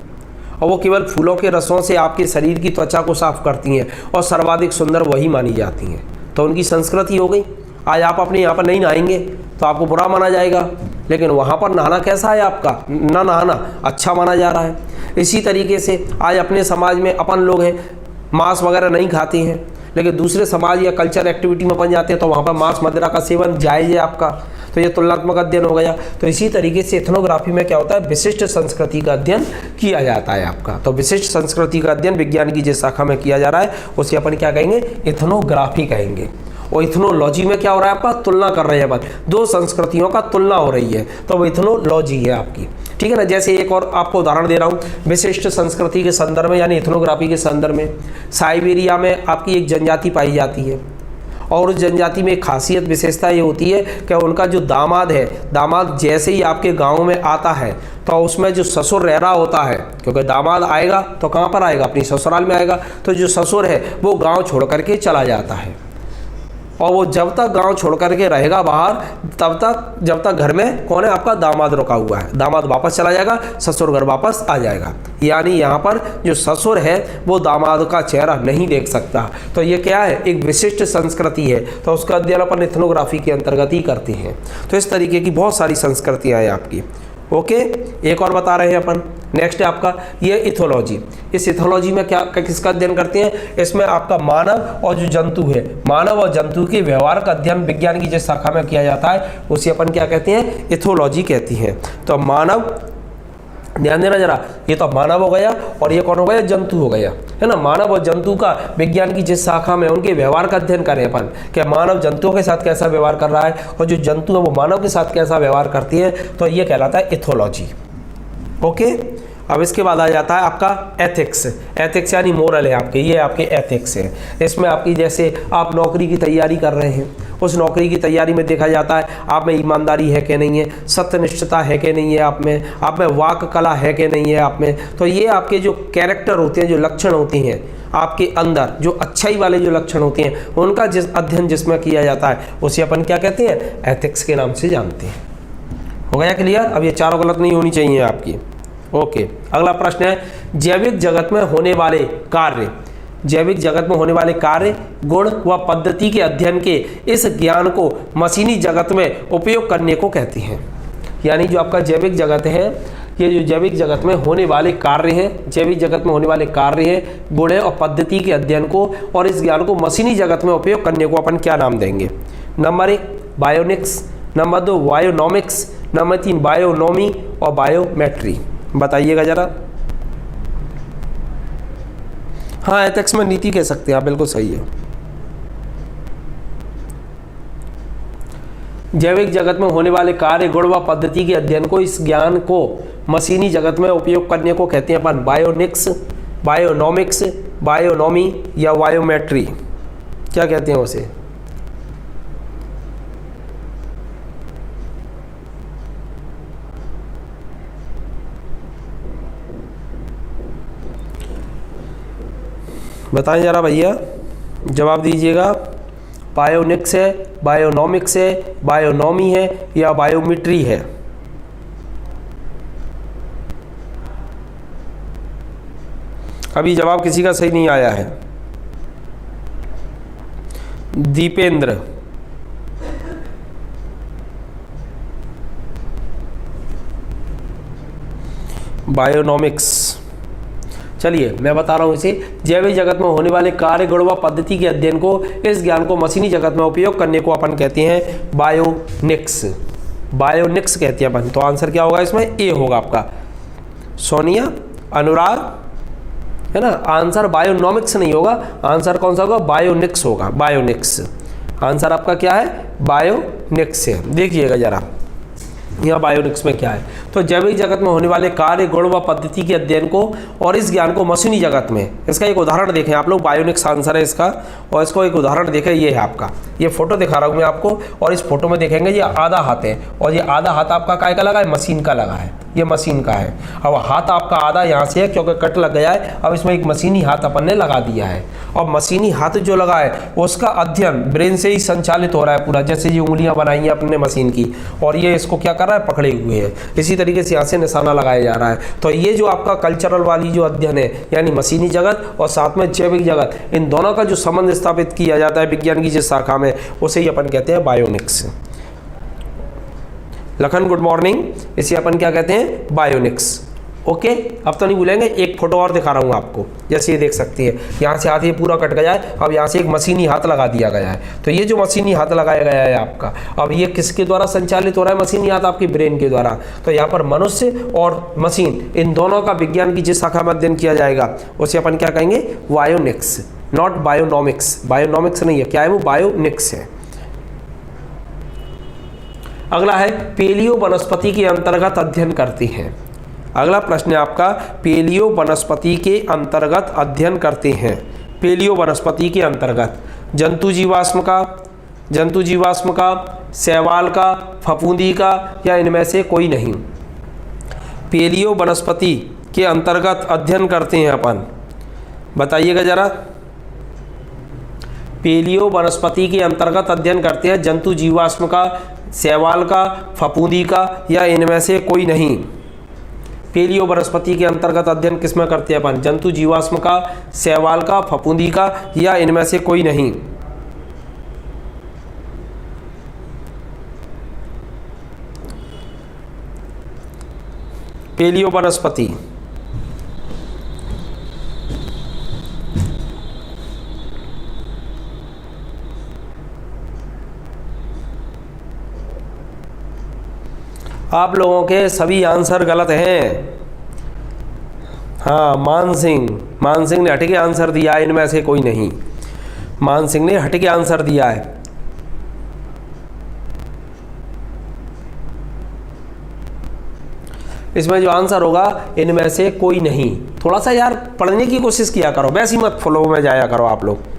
और वो केवल फूलों के रसों से आपके शरीर की त्वचा को साफ करती हैं और सर्वाधिक सुंदर वही मानी जाती हैं। तो उनकी संस्कृति हो गई। आज आप अपने यहाँ पर नहीं नहाएंगे तो आपको बुरा माना जाएगा, लेकिन वहाँ पर नहाना कैसा है, आपका ना नहाना अच्छा माना जा रहा है। इसी तरीके से आज अपने समाज में अपन लोग हैं मांस वगैरह नहीं खाते हैं, लेकिन दूसरे समाज या कल्चर एक्टिविटी में बन जाते हैं तो वहाँ पर मांस मदिरा का सेवन जायज़ है आपका। तो ये तुलनात्मक अध्ययन हो गया। तो इसी तरीके से एथनोग्राफी में क्या होता है, विशिष्ट संस्कृति का अध्ययन किया जाता है आपका। तो विशिष्ट संस्कृति का अध्ययन विज्ञान की जिस शाखा में किया जा रहा है उसे अपन क्या कहेंगे, एथनोग्राफी कहेंगे। और इथनोलॉजी में क्या हो रहा है आपका, तुलना कर रहे हैं अपन, दो संस्कृतियों का तुलना हो रही है, तो वो इथनोलॉजी है आपकी। ठीक है ना। जैसे एक और आपको उदाहरण दे रहा हूँ विशिष्ट संस्कृति के संदर्भ में यानी इथनोग्राफी के संदर्भ में। साइबेरिया में आपकी एक जनजाति पाई जाती है और उस जनजाति में एक खासियत विशेषता ये होती है कि उनका जो दामाद है, दामाद जैसे ही आपके गांव में आता है तो उसमें जो ससुर रह रहा होता है, क्योंकि दामाद आएगा तो कहाँ पर आएगा, अपनी ससुराल में आएगा, तो जो ससुर है वो गांव छोड़ करके चला जाता है और वो जब तक गांव छोड़ करके रहेगा बाहर तब तक जब तक घर में कौन है, आपका दामाद रुका हुआ है। दामाद वापस चला जाएगा, ससुर घर वापस आ जाएगा। यानी यहाँ पर जो ससुर है वो दामाद का चेहरा नहीं देख सकता। तो ये क्या है, एक विशिष्ट संस्कृति है, तो उसका अध्ययन अपन इथनोग्राफी के अंतर्गत ही करते हैं। तो इस तरीके की बहुत सारी संस्कृतियाँ हैं आपकी। ओके, एक और बता रहे हैं अपन। नेक्स्ट है आपका ये इथोलॉजी। इस इथोलॉजी में क्या किसका अध्ययन करते हैं, इसमें आपका मानव और जो जंतु है, मानव और जंतु के व्यवहार का अध्ययन विज्ञान की जिस शाखा में किया जाता है उसे अपन क्या कहते हैं, इथोलॉजी कहती हैं। तो मानव, ध्यान देना जरा, ये तो मानव हो गया और ये कौन हो गया, जंतु हो गया, है ना। मानव और जंतु का विज्ञान की जिस शाखा में उनके व्यवहार का अध्ययन करें अपन, कि मानव जंतुओं के साथ कैसा व्यवहार कर रहा है और जो जंतु है वो मानव के साथ कैसा व्यवहार करती है, तो ये कहलाता है इथोलॉजी। ओके, अब इसके बाद आ जाता है आपका एथिक्स। एथिक्स यानी मोरल है आपके, ये आपके एथिक्स है। इसमें आपकी जैसे आप नौकरी की तैयारी कर रहे हैं, उस नौकरी की तैयारी में देखा जाता है आप में ईमानदारी है कि नहीं है, सत्यनिष्ठता है कि नहीं है, आप में वाक कला है कि नहीं है आप में। तो ये आपके जो कैरेक्टर होते हैं, जो लक्षण होते हैं आपके अंदर, जो अच्छाई वाले जो लक्षण होते हैं उनका जिस अध्ययन जिसमें किया जाता है उसे अपन क्या कहते हैं, एथिक्स के नाम से जानते हैं। हो गया क्लियर। अब ये चारों गलत नहीं होनी चाहिए आपकी। ओके, अगला प्रश्न है जैविक जगत में होने वाले कार्य, जैविक जगत में होने वाले कार्य, गुण व पद्धति के अध्ययन के इस ज्ञान को मशीनी जगत में उपयोग करने को कहते हैं। यानी जो आपका जैविक जगत है, ये जो जैविक जगत में होने वाले कार्य हैं, जैविक जगत में होने वाले कार्य हैं, गुण और पद्धति के अध्ययन को और इस ज्ञान को मशीनी जगत में उपयोग करने को अपन क्या नाम देंगे। Number 1 bionics, number 2 bionomics, number 3 बायोनॉमी और बायोमेट्री। बताइएगा जरा। हाँ, एथिक्स में नीति कह सकते हैं आप, बिल्कुल सही है। जैविक जगत में होने वाले कार्य, गुण व पद्धति के अध्ययन को, इस ज्ञान को मशीनी जगत में उपयोग करने को कहते हैं अपन बायोनिक्स, बायोनॉमिक्स, बायोनॉमी या बायोमेट्री। क्या कहते हैं उसे, बताएं जरा भैया, जवाब दीजिएगा। बायोनिक्स है, बायोनॉमिक्स है, बायोनॉमी है या बायोमेट्री है। अभी जवाब किसी का सही नहीं आया है। दीपेंद्र, बायोनॉमिक्स। चलिए मैं बता रहा हूँ इसे, जैविक जगत में होने वाले कार्य, गुण व पद्धति के अध्ययन को, इस ज्ञान को मशीनी जगत में उपयोग करने को अपन कहते हैं बायोनिक्स। बायोनिक्स कहते हैं अपन। तो आंसर क्या होगा इसमें, ए होगा आपका। सोनिया, अनुराग, है ना। आंसर बायोनॉमिक्स नहीं होगा, आंसर कौन सा होगा, बायोनिक्स होगा। बायोनिक्स आंसर आपका क्या है, बायोनिक्स है। देखिएगा जरा यहाँ बायोनिक्स में क्या है। तो जैविक जगत में होने वाले कार्य, गुण व पद्धति के अध्ययन को और इस ज्ञान को मशीनी जगत में, इसका एक उदाहरण देखें आप लोग। बायोनिक्स आंसर है इसका और इसको एक उदाहरण देखें, ये है आपका, ये फोटो दिखा रहा हूँ मैं आपको, और इस फोटो में देखेंगे ये आधा हाथ है, और ये आधा हाथ आपका काय का लगा है, मशीन का लगा है, ये मशीन का है। अब हाथ आपका आधा यहाँ से है क्योंकि कट लग गया है, अब इसमें एक मशीनी हाथ अपन ने लगा दिया है, और मशीनी हाथ जो लगा है उसका अध्ययन ब्रेन से ही संचालित हो रहा है पूरा, जैसे ये उंगलियां बनाई हैं अपने मशीन की, और ये इसको क्या कर रहा है, पकड़े हुए है। इसी तरीके से यहाँ से निशाना लगाया जा रहा है। तो ये जो आपका कल्चरल वाली जो अध्ययन है, यानी मशीनी जगत और साथ में जैविक जगत, इन दोनों का जो संबंध स्थापित किया जाता है विज्ञान की जिस शाखा में, उसे ही अपन कहते हैं बायोनिक्स। लखन गुड मॉर्निंग, इसे अपन क्या कहते हैं, बायोनिक्स। ओके, अब तो नहीं भूलेंगे। एक फोटो और दिखा रहा हूँ आपको, जैसे ये देख सकती है, यहाँ से हाथ ये पूरा कट गया है, अब यहाँ से एक मशीनी हाथ लगा दिया गया है। तो ये जो मशीनी हाथ लगाया गया है आपका, अब ये किसके द्वारा संचालित हो रहा है मशीनी हाथ, आपकी ब्रेन के द्वारा। तो यहाँ पर मनुष्य और मशीन, इन दोनों का विज्ञान की जिस शाखा में अध्ययन किया जाएगा उसे अपन क्या कहेंगे, बायोनिक्स, नॉट बायोनॉमिक्स। बायोनॉमिक्स नहीं है, क्या है वो, बायोनिक्स है। अगला है पेलियो वनस्पति के अंतर्गत अध्ययन करती हैं। अगला प्रश्न है आपका, पेलियो वनस्पति के अंतर्गत अध्ययन करते हैं। पेलियो वनस्पति के अंतर्गत जंतु जीवाश्म का, शैवाल का, फफूंदी का, या इनमें से कोई नहीं। पेलियो वनस्पति के अंतर्गत अध्ययन करते हैं अपन, बताइएगा जरा। पेलियो वनस्पति के अंतर्गत अध्ययन करते हैं जंतु जीवाश्म का, शैवाल का, फफूंदी का, या इनमें से कोई नहीं। पेलियो वनस्पति के अंतर्गत अध्ययन किसमें करते हैं अपन, जंतु जीवाश्म का, शैवाल का, फफूंदी का, या इनमें से कोई नहीं। पेलियो वनस्पति, आप लोगों के सभी आंसर गलत हैं। हाँ, मान सिंह ने हटके आंसर दिया है, इनमें से कोई नहीं। मान सिंह ने हटके आंसर दिया है। इसमें जो आंसर होगा, इनमें से कोई नहीं। थोड़ा सा यार पढ़ने की कोशिश किया करो, वैसे ही मत फ्लो में जाया करो आप लोग।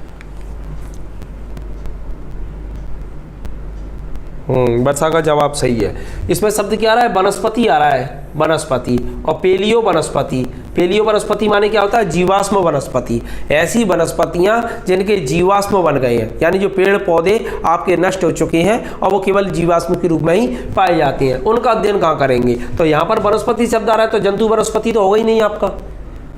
बच्चा का जवाब सही है। इसमें शब्द क्या आ रहा है, वनस्पति आ रहा है, वनस्पति। और पेलियो वनस्पति, पेलियो वनस्पति माने क्या होता है, जीवाश्म वनस्पति। ऐसी वनस्पतियां जिनके जीवाश्म बन गए हैं, यानी जो पेड़ पौधे आपके नष्ट हो चुके हैं और वो केवल जीवाश्म के रूप में ही पाए जाते हैं, उनका अध्ययन कहाँ करेंगे। तो यहाँ पर वनस्पति शब्द आ रहा है, तो जंतु वनस्पति तो होगा ही नहीं आपका,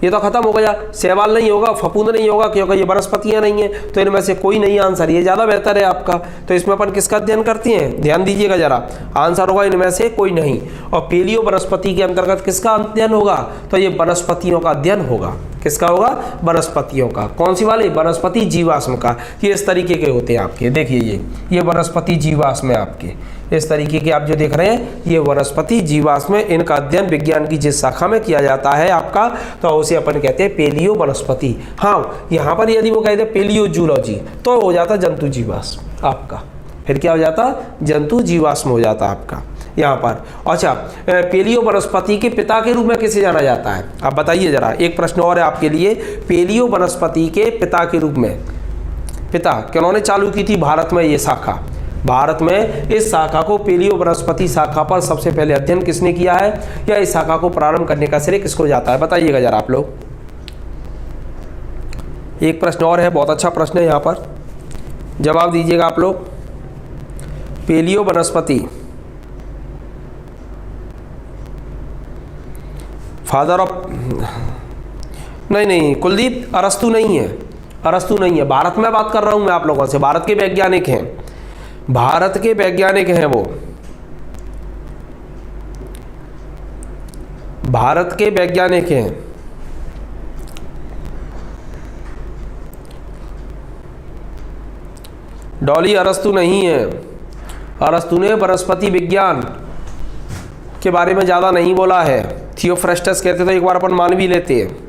ये तो खत्म हो गया। शैवाल नहीं होगा, फफूंद नहीं होगा, क्योंकि ये वनस्पतियां नहीं है, तो इनमें से कोई नहीं आंसर, ये ज़्यादा बेहतर है आपका। तो इसमें अपन किसका अध्ययन करते हैं, ध्यान दीजिएगा जरा। आंसर होगा इनमें से कोई नहीं। और पेलियो वनस्पति के अंतर्गत किसका अध्ययन होगा, तो ये वनस्पतियों का अध्ययन होगा। किसका होगा, वनस्पतियों का। कौन सी वाली, वनस्पति जीवाश्म का। ये इस तरीके के होते हैं आपके, देखिए ये वनस्पति जीवाश्म है आपके, इस तरीके के आप जो देख रहे हैं, ये वनस्पति जीवाश्म, इनका अध्ययन विज्ञान की जिस शाखा में किया जाता है आपका, तो उसे अपन कहते हैं पेलियो वनस्पति। हाँ, यहाँ पर यदि वो कहते हैं पेलियो जूलॉजी, तो हो जाता जंतु जीवाश्म आपका। फिर क्या हो जाता, जंतु जीवाश्म हो जाता आपका यहाँ पर। अच्छा, पेलियो वनस्पति के पिता के रूप में किसे जाना जाता है, आप बताइए जरा। एक प्रश्न और है आपके लिए, पेलियो वनस्पति के पिता के रूप में, पिता किन्होंने चालू की थी भारत में ये शाखा। भारत में इस शाखा को, पेलियो वनस्पति शाखा पर सबसे पहले अध्ययन किसने किया है, या इस शाखा को प्रारंभ करने का श्रेय किसको जाता है, बताइएगा जरा आप लोग। एक प्रश्न और है, बहुत अच्छा प्रश्न है, यहाँ पर जवाब दीजिएगा आप लोग। पेलियो वनस्पति, फादर ऑफ, नहीं कुलदीप, अरस्तु नहीं है, अरस्तु नहीं है। भारत में बात कर रहा हूं मैं आप लोगों से, भारत के वैज्ञानिक हैं, भारत के वैज्ञानिक हैं वो, भारत के वैज्ञानिक हैं। डॉली अरस्तु नहीं है। अरस्तु ने वनस्पति विज्ञान के बारे में ज़्यादा नहीं बोला है। थियोफ्रेस्टस कहते तो एक बार अपन मान भी लेते हैं।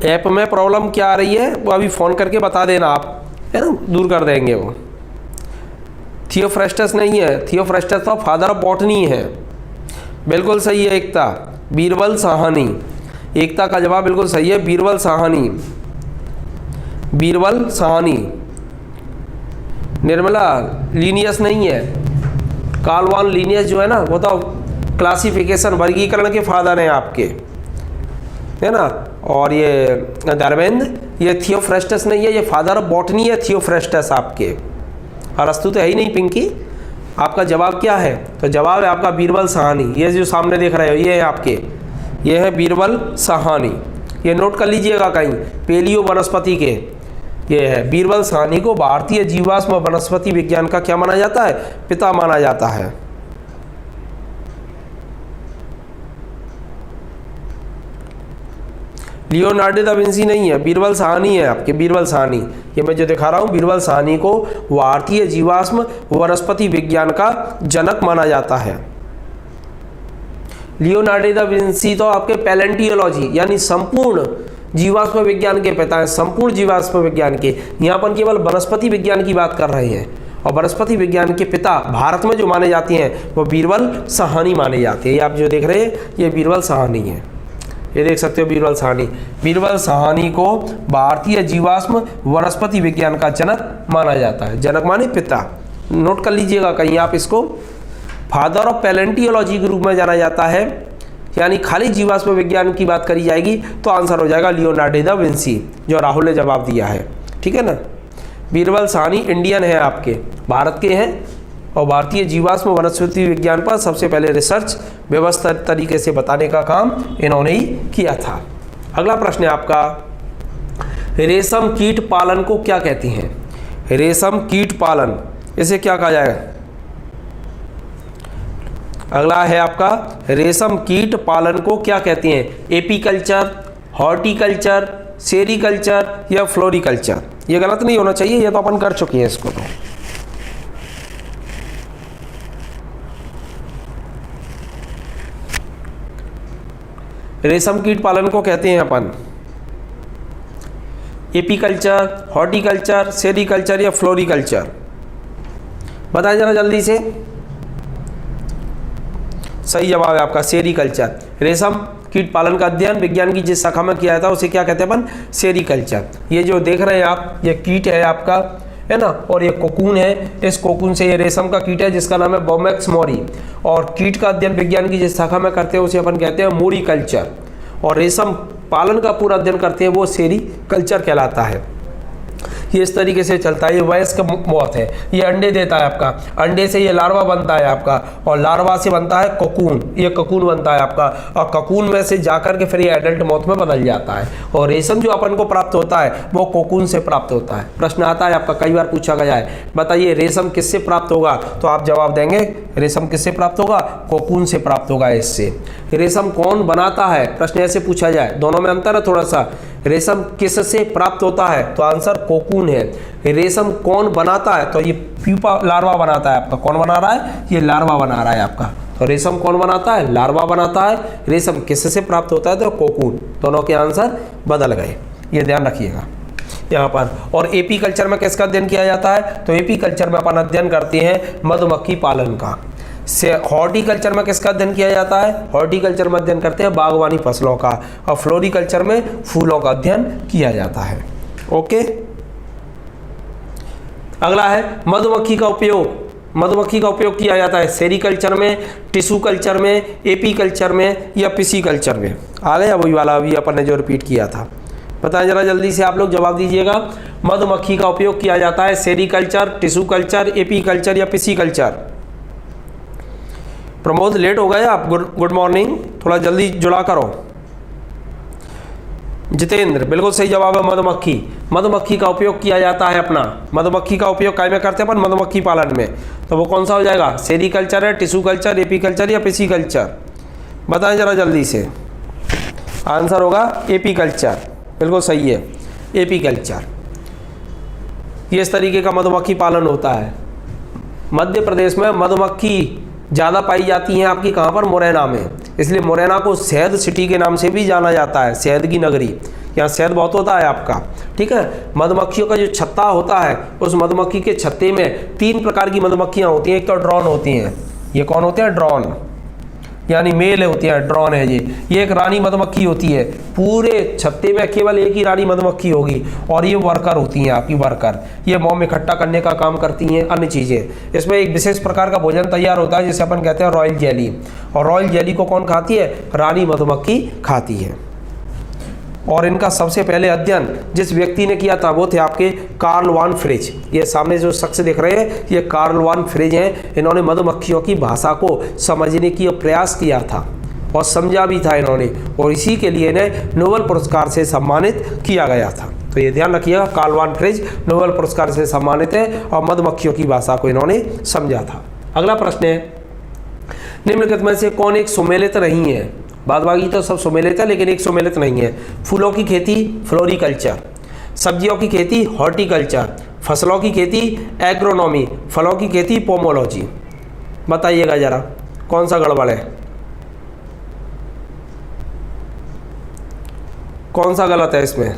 ऐप में प्रॉब्लम क्या आ रही है वो अभी फ़ोन करके बता देना आप, है ना, दूर कर देंगे वो। थियोफ्रेस्टस नहीं है, थियोफ्रेस्टस तो फादर ऑफ बॉटनी है। बिल्कुल सही है एकता, बीरबल साहनी, एकता का जवाब बिल्कुल सही है, बीरबल साहनी। बीरबल साहनी। निर्मला, लीनियस नहीं है, कार्ल वॉन लीनियस जो है ना वो तो क्लासिफिकेशन वर्गीकरण के फादर हैं आपके, है ना। और ये दार्विन, ये थियोफ्रेस्टस नहीं है, ये फादर ऑफ बॉटनी है थियोफ्रेस्टस आपके। अरस्तु तो है ही नहीं पिंकी। आपका जवाब क्या है? तो जवाब है आपका बीरबल साहनी। ये जो सामने देख रहे हो ये है आपके, ये है बीरबल साहनी। ये नोट कर लीजिएगा कहीं, पेलियो वनस्पति के ये है। बीरबल साहनी को भारतीय जीवाश्म वनस्पति विज्ञान का क्या माना जाता है? पिता माना जाता है। लियोनार्डो दा विंसी नहीं है, बीरबल साहनी है आपके, बीरबल साहनी। ये मैं जो दिखा रहा हूँ, बीरबल साहनी को भारतीय जीवाश्म वनस्पति विज्ञान का जनक माना जाता है। लियोनार्डो दा विंसी तो आपके पैलेंटियोलॉजी यानी संपूर्ण जीवाश्म विज्ञान के पिता हैं, संपूर्ण जीवाश्म विज्ञान के। यहाँ पर केवल वनस्पति विज्ञान की बात कर रहे हैं, और वनस्पति विज्ञान के पिता भारत में जो माने जाते हैं वो बीरबल साहनी माने जाते हैं। ये आप जो देख रहे हैं ये बीरबल साहनी है, ये देख सकते हो बीरबल साहनी। बीरबल साहनी को भारतीय जीवाश्म वनस्पति विज्ञान का जनक माना जाता है। जनक माने पिता, नोट कर लीजिएगा कहीं आप इसको। फादर ऑफ पैलेंटियोलॉजी के रूप में जाना जाता है, यानी खाली जीवाश्म विज्ञान की बात करी जाएगी तो आंसर हो जाएगा लियोनार्डो दा विंसी, जो राहुल ने जवाब दिया है। ठीक है ना। बीरबल साहनी इंडियन है आपके, भारत के हैं, और भारतीय जीवाश्म वनस्पति विज्ञान पर सबसे पहले रिसर्च व्यवस्थित तरीके से बताने का काम इन्होंने ही किया था। अगला प्रश्न है आपका, रेशम कीट पालन को क्या कहते हैं? रेशम कीट पालन, इसे क्या कहा जाएगा? अगला है आपका, रेशम कीट पालन को क्या कहते हैं? एपीकल्चर, हॉर्टिकल्चर, सेरीकल्चर या फ्लोरिकल्चर? ये गलत नहीं होना चाहिए, ये तो अपन कर चुके हैं इसको। तो रेशम कीट पालन को कहते हैं अपन एपीकल्चर, हॉर्टिकल्चर, सेरीकल्चर या फ्लोरिकल्चर? बताएं जरा जल्दी से। सही जवाब है आपका सेरीकल्चर। रेशम कीट पालन का अध्ययन विज्ञान की जिस शाखा में किया था उसे क्या कहते हैं अपन? सेरीकल्चर। ये जो देख रहे हैं आप, ये कीट है आपका, है ना, और ये कोकून है। इस कोकून से ये रेशम का कीट है जिसका नाम है बोमेक्स मोरी, और कीट का अध्ययन विज्ञान की जिस शाखा में करते हैं उसे अपन कहते हैं मोरीकल्चर, और रेशम पालन का पूरा अध्ययन करते हैं वो सेरीकल्चर कहलाता है। ये इस तरीके से चलता है। ये वयस्क मौत है, ये अंडे देता है आपका, अंडे से ये लार्वा बनता है आपका, और लार्वा से बनता है कोकून, ये कोकून बनता है आपका, और कोकून में से जाकर के फिर ये एडल्ट मौत में बदल जाता है। और रेशम जो अपन को प्राप्त होता है वो कोकून से प्राप्त होता है। प्रश्न आता है आपका, कई बार पूछा गया है, बताइए रेशम किससे प्राप्त होगा? तो आप जवाब देंगे रेशम किससे प्राप्त होगा? कोकून से प्राप्त होगा। इससे रेशम कौन बनाता है? प्रश्न ऐसे पूछा जाए, दोनों में अंतर है थोड़ा सा। रेशम किससे प्राप्त होता है? तो आंसर कोकून है। रेशम कौन बनाता है? तो ये प्यूपा लार्वा बनाता है आपका। कौन बना रहा है? ये लार्वा बना रहा है आपका। तो रेशम कौन बनाता है? लार्वा बनाता है। रेशम किससे प्राप्त होता है? तो कोकून। दोनों के आंसर बदल गए, ये ध्यान रखिएगा यहाँ पर। और एपी कल्चर में किसका अध्ययन किया जाता है? तो एपी कल्चर में अपन अध्ययन करते हैं मधुमक्खी पालन का। से हॉर्टिकल्चर में किसका अध्ययन किया जाता है? हॉर्टिकल्चर में अध्ययन करते हैं बागवानी फसलों का, और फ्लोरिकल्चर में फूलों का अध्ययन किया जाता है। ओके। अगला है मधुमक्खी का उपयोग। मधुमक्खी का उपयोग किया जाता है सेरीकल्चर में, टिश्यू कल्चर में, एपी कल्चर में या पिसी कल्चर में? आ गया वही वाला अभी अपन ने जो रिपीट किया था। बताएं जरा जल्दी से आप लोग जवाब दीजिएगा। मधुमक्खी का उपयोग किया जाता है sericulture, tissue culture, AP culture या पिसी कल्चर? प्रमोद लेट हो गए आप, गुड मॉर्निंग, थोड़ा जल्दी जुड़ा करो। जितेंद्र बिल्कुल सही जवाब है मधुमक्खी। मधुमक्खी का उपयोग किया जाता है अपना, मधुमक्खी का उपयोग काय में करते हैं अपन? मधुमक्खी पालन में। तो वो कौन सा हो जाएगा? सेरीकल्चर है, टिश्यू कल्चर, एपी कल्चर या पिसी कल्चर? बताएं जरा जल्दी से। आंसर होगा एपी कल्चर, बिल्कुल सही है, एपी कल्चर। ये इस तरीके का मधुमक्खी पालन होता है। मध्य प्रदेश में मधुमक्खी ज़्यादा पाई जाती हैं आपकी, कहाँ पर? मुरैना में। इसलिए मुरैना को शहद सिटी के नाम से भी जाना जाता है, शहद की नगरी। यहाँ शहद बहुत होता है आपका। ठीक है। मधुमक्खियों का जो छत्ता होता है, उस मधुमक्खी के छत्ते में 3 प्रकार की मधुमक्खियाँ होती हैं। एक तो ड्रोन होती हैं। ये कौन होते हैं? ड्रोन। यानी मेल होती है, ड्रोन है ये एक रानी मधुमक्खी होती है। पूरे छत्ते में केवल एक ही रानी मधुमक्खी होगी और ये वर्कर होती हैं आपकी, वर्कर। ये मोम इकट्ठा करने का काम करती हैं, अन्य चीज़ें। इसमें एक विशेष प्रकार का भोजन तैयार होता है जिसे अपन कहते हैं रॉयल जेली। और रॉयल जेली को कौन खाती है? रानी मधुमक्खी खाती है। और इनका सबसे पहले अध्ययन जिस व्यक्ति ने किया था वो थे आपके कार्ल वान फ्रिज। ये सामने जो शख्स देख रहे हैं ये कार्ल वान फ्रिज हैं। इन्होंने मधुमक्खियों की भाषा को समझने की प्रयास किया था और समझा भी था इन्होंने, और इसी के लिए इन्हें नोबेल पुरस्कार से सम्मानित किया गया था। तो ये ध्यान रखिएगा, कार्ल वान फ्रिज नोबेल पुरस्कार से सम्मानित है और मधुमक्खियों की भाषा को इन्होंने समझा था। अगला प्रश्न है, निम्नलिखित में से कौन एक सुमेलित नहीं है? बाद बाकी तो सब सुमेलित है लेकिन एक सुमेलित नहीं है। फूलों की खेती फ्लोरिकल्चर, सब्जियों की खेती हॉर्टिकल्चर, फसलों की खेती एग्रोनॉमी, फलों की खेती पोमोलॉजी। बताइएगा जरा कौन सा गड़बड़ है, कौन सा गलत है इसमें?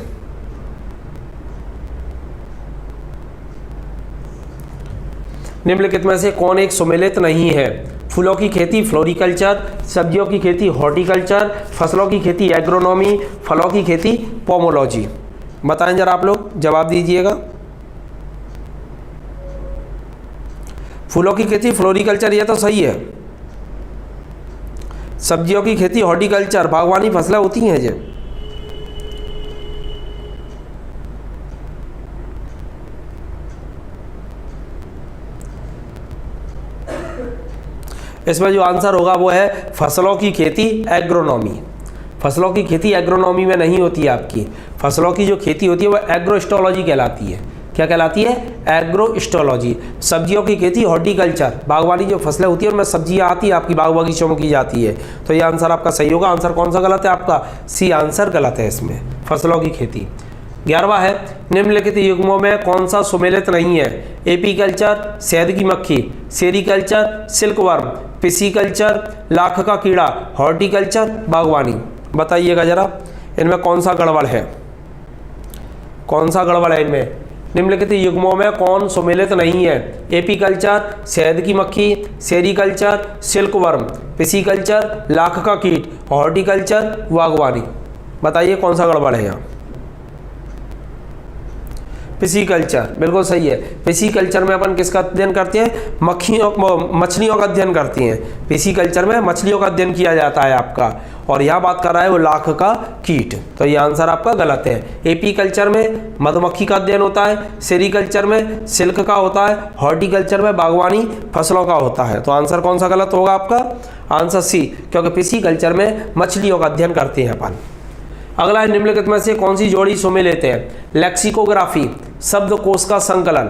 निम्नलिखित में से कौन एक सुमेलित नहीं है? फूलों की खेती फ्लोरिकल्चर, सब्जियों की खेती हॉर्टिकल्चर, फसलों की खेती एग्रोनॉमी, फलों की खेती पोमोलॉजी। बताएं जरा आप लोग, जवाब दीजिएगा। फूलों की खेती फ्लोरिकल्चर ये तो सही है। सब्जियों की खेती हॉर्टिकल्चर, बागवानी फसलें होती हैं जो। इसमें जो आंसर होगा वो है फसलों की खेती एग्रोनॉमी। फसलों की खेती एग्रोनॉमी में नहीं होती है आपकी। फसलों की जो खेती होती है वो एग्रोस्टोलॉजी कहलाती है। क्या कहलाती है? एग्रोस्टोलॉजी। सब्जियों की खेती हॉर्टिकल्चर, बागवानी जो फसलें होती है उनमें सब्जियां आती है आपकी, बाग बगीचों में की जाती है। तो ये आंसर आपका सही होगा। आंसर कौन सा गलत है आपका? सी आंसर गलत है इसमें, फसलों की खेती। 11वां है, निम्नलिखित युग्मों में कौन सा सुमेलित नहीं है? एपीकल्चर, शहद की मक्खी, सेरीकल्चर, सिल्कवर्म, पिसीकल्चर, लाख का कीड़ा, हॉर्टिकल्चर, बागवानी। बताइएगा जरा इनमें कौन सा गड़बड़ है, कौन सा गड़बड़ है इनमें? निम्नलिखित युग्मों में कौन सुमेलित नहीं है? एपीकल्चर, शहद की मक्खी, सेरीकल्चर, सिल्कवर्म, पिसीकल्चर, लाख का कीट, हॉर्टिकल्चर, बागवानी। बताइए कौन सा गड़बड़ है यहाँ? पिसीकल्चर बिल्कुल सही है। पिसीकल्चर में अपन किसका अध्ययन करते हैं? मछलियों का अध्ययन करते हैं। पिसीकल्चर में मछलियों का अध्ययन किया जाता है आपका, और यह बात कर रहा है वो लाख का कीट। तो ये आंसर आपका गलत है। एपीकल्चर में मधुमक्खी का अध्ययन होता है, सेरीकल्चर में सिल्क का होता है, हॉर्टिकल्चर में बागवानी फसलों का होता है। तो आंसर कौन सा गलत होगा आपका? आंसर सी, क्योंकि पिसीकल्चर में मछलियों का अध्ययन करते हैं अपन। अगला है, निम्नलिखित में से कौन सी जोड़ी सुमेलित है? लेक्सिकोग्राफी, शब्दकोश का संकलन,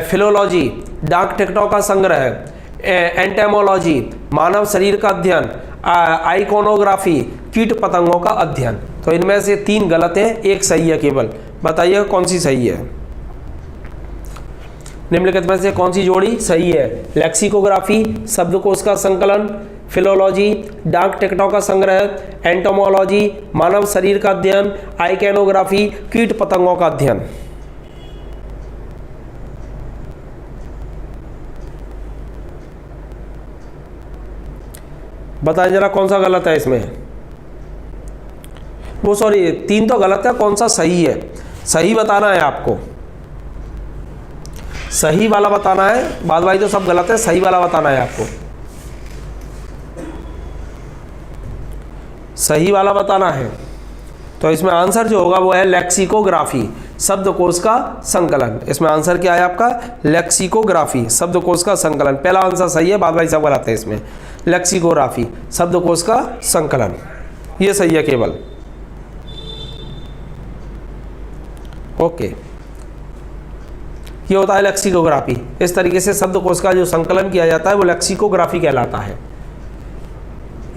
फिलोलॉजी, डाक टिकटों का संग्रह, एंटेमोलॉजी, मानव शरीर का अध्ययन, आइकोनोग्राफी, कीट पतंगों का अध्ययन। तो इनमें से 3 गलत हैं, एक सही है केवल। बताइए कौन सी सही है? निम्नलिखित में से कौन सी जोड़ी सही है? लेक्सिकोग्राफी, शब्दकोश का संकलन, फिलोलॉजी, डाक टिकटों का संग्रह, एंटोमोलॉजी, मानव शरीर का अध्ययन, आइकेनोग्राफी, कीट पतंगों का अध्ययन। बताइए जरा कौन सा गलत है इसमें? वो सॉरी 3 तो गलत है, कौन सा सही है? सही बताना है आपको, सही वाला बताना है। बाद बाकी तो सब गलत है, सही वाला बताना है आपको, सही वाला बताना है। तो इसमें आंसर जो होगा वो है लेक्सिकोग्राफी, शब्दकोश का संकलन। इसमें आंसर क्या है आपका? लेक्सिकोग्राफी, शब्दकोश का संकलन। पहला आंसर सही है, बाद बाकी सब गलत है। इसमें लेक्सिकोग्राफी, शब्दकोश का संकलन, ये सही है केवल। ओके, ये होता है लेक्सिकोग्राफी। इस तरीके से शब्दकोश का जो संकलन किया जाता है वो लेक्सिकोग्राफी कहलाता है।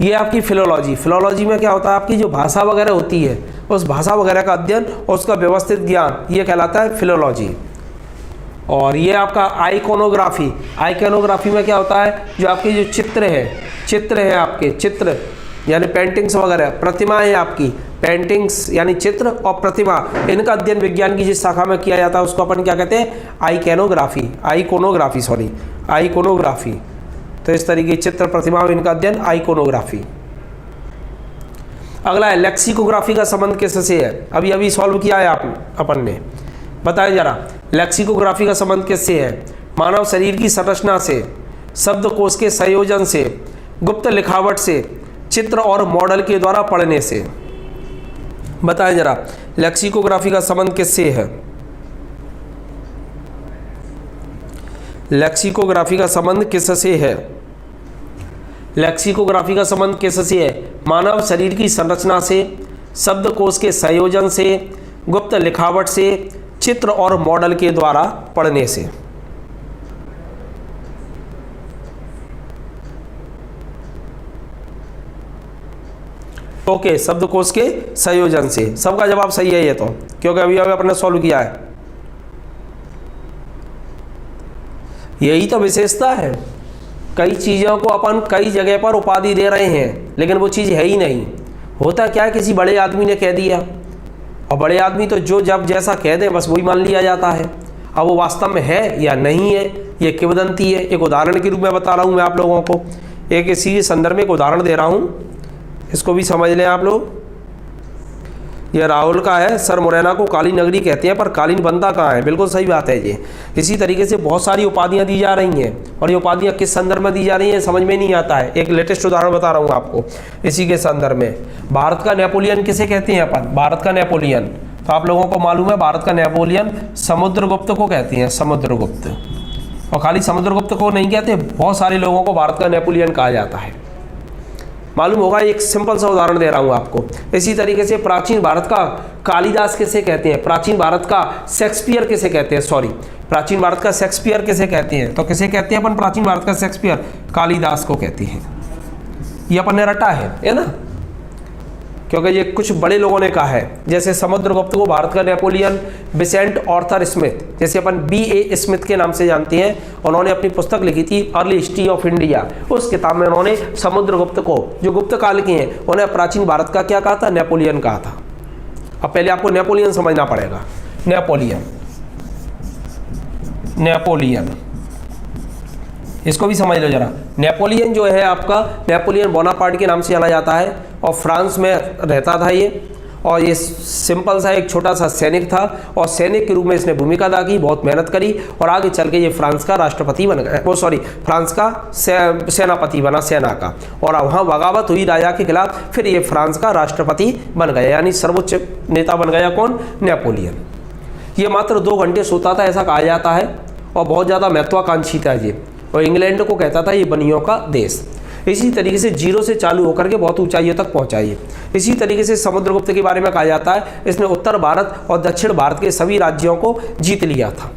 ये आपकी फिलोलॉजी। फिलोलॉजी में क्या होता है? आपकी जो भाषा वगैरह होती है उस भाषा वगैरह का अध्ययन और उसका व्यवस्थित ज्ञान, ये कहलाता है फिलोलॉजी। और ये आपका आइकोनोग्राफी। आइकोनोग्राफी में क्या होता है? जो आपके जो चित्र है आपके चित्र यानी पेंटिंग्स वगैरह, प्रतिमाएं आपकी, पेंटिंग्स यानी चित्र और प्रतिमा, इनका अध्ययन विज्ञान की जिस शाखा में किया जाता है उसको अपन क्या कहते हैं? आइकोनोग्राफी। तो इस तरीके की चित्र प्रतिमाओं इनका अध्ययन आइकोनोग्राफी। अगला है लेक्सिकोग्राफी का संबंध किससे है? अभी अभी सॉल्व किया है आप अपन ने, बताए जरा लेक्सिकोग्राफी का संबंध किससे है? मानव शरीर की संरचना से, शब्दकोश के संयोजन से, गुप्त लिखावट से, चित्र और मॉडल के द्वारा पढ़ने से। बताए जरा लेक्सिकोग्राफी का संबंध किससे है? लेक्सिकोग्राफी का संबंध किससे है? लेक्सिकोग्राफी का संबंध किससे है? मानव शरीर की संरचना से, शब्दकोश के संयोजन से, गुप्त लिखावट से, चित्र और मॉडल के द्वारा पढ़ने से। ओके, शब्दकोश के संयोजन से। सबका जवाब सही है ये तो, क्योंकि अभी अभी अपने सॉल्व किया है। यही तो विशेषता है, कई चीज़ों को अपन कई जगह पर उपाधि दे रहे हैं लेकिन वो चीज़ है ही नहीं। होता क्या है, किसी बड़े आदमी ने कह दिया, और बड़े आदमी तो जो जब जैसा कह दे बस वही मान लिया जाता है। अब वो वास्तव में है या नहीं है, ये किंवदंती है। एक उदाहरण के रूप में बता रहा हूँ मैं आप लोगों को, एक इसी संदर्भ में एक उदाहरण दे रहा हूँ, इसको भी समझ लें आप लोग। ये राहुल का है, सर मुरैना को कालीन नगरी कहते हैं, पर कालीन बनता कहाँ है? बिल्कुल सही बात है ये। इसी तरीके से बहुत सारी उपाधियाँ दी जा रही हैं, और ये उपाधियाँ किस संदर्भ में दी जा रही हैं समझ में नहीं आता है। एक लेटेस्ट उदाहरण बता रहा हूँ आपको इसी के संदर्भ में। भारत का नेपोलियन किसे कहते हैं अपन? भारत का नेपोलियन, तो आप लोगों को मालूम है भारत का नेपोलियन समुद्रगुप्त को कहते हैं, समुद्रगुप्त। और खाली समुद्रगुप्त को नहीं कहते, बहुत सारे लोगों को भारत का नेपोलियन कहा जाता है, मालूम होगा। एक सिंपल सा उदाहरण दे रहा हूँ आपको। इसी तरीके से प्राचीन भारत का कालिदास किसे कहते हैं? प्राचीन भारत का शेक्सपियर किसे कहते हैं? सॉरी, प्राचीन भारत का शेक्सपियर किसे कहते हैं? तो किसे कहते हैं अपन प्राचीन भारत का शेक्सपियर? कालिदास को कहते हैं। ये अपन ने रटा है ना, क्योंकि ये कुछ बड़े लोगों ने कहा है, जैसे समुद्रगुप्त को भारत का नेपोलियन, विसेंट आर्थर स्मिथ, जैसे अपन B.A. स्मिथ के नाम से जानते हैं, उन्होंने अपनी पुस्तक लिखी थी अर्ली हिस्ट्री ऑफ इंडिया। उस किताब में उन्होंने समुद्रगुप्त को, जो गुप्त काल के हैं, उन्हें प्राचीन भारत का क्या कहा था? नेपोलियन कहा था। अब पहले आपको नेपोलियन समझना पड़ेगा। नेपोलियन, नेपोलियन, इसको भी समझ लो जरा। नेपोलियन जो है आपका, नेपोलियन बोनापार्ट के नाम से जाना जाता है, और फ्रांस में रहता था ये, और ये सिंपल सा एक छोटा सा सैनिक था, और सैनिक के रूप में इसने भूमिका अदा की, बहुत मेहनत करी, और आगे चल के ये फ्रांस का राष्ट्रपति बन गया, वो सॉरी फ्रांस का सेनापति बना, सेना का। और वहाँ बगावत हुई राजा के खिलाफ, फिर ये फ्रांस का राष्ट्रपति बन गया, यानी सर्वोच्च नेता बन गया। कौन? नेपोलियन। ये मात्र 2 घंटे सोता था ऐसा कहा जाता है, और बहुत ज़्यादा महत्वाकांक्षी था ये, और इंग्लैंड को कहता था ये बनियों का देश। इसी तरीके से जीरो से चालू होकर के बहुत ऊंचाइयों तक पहुंचा ये। इसी तरीके से समुद्रगुप्त के बारे में कहा जाता है, इसने उत्तर भारत और दक्षिण भारत के सभी राज्यों को जीत लिया था,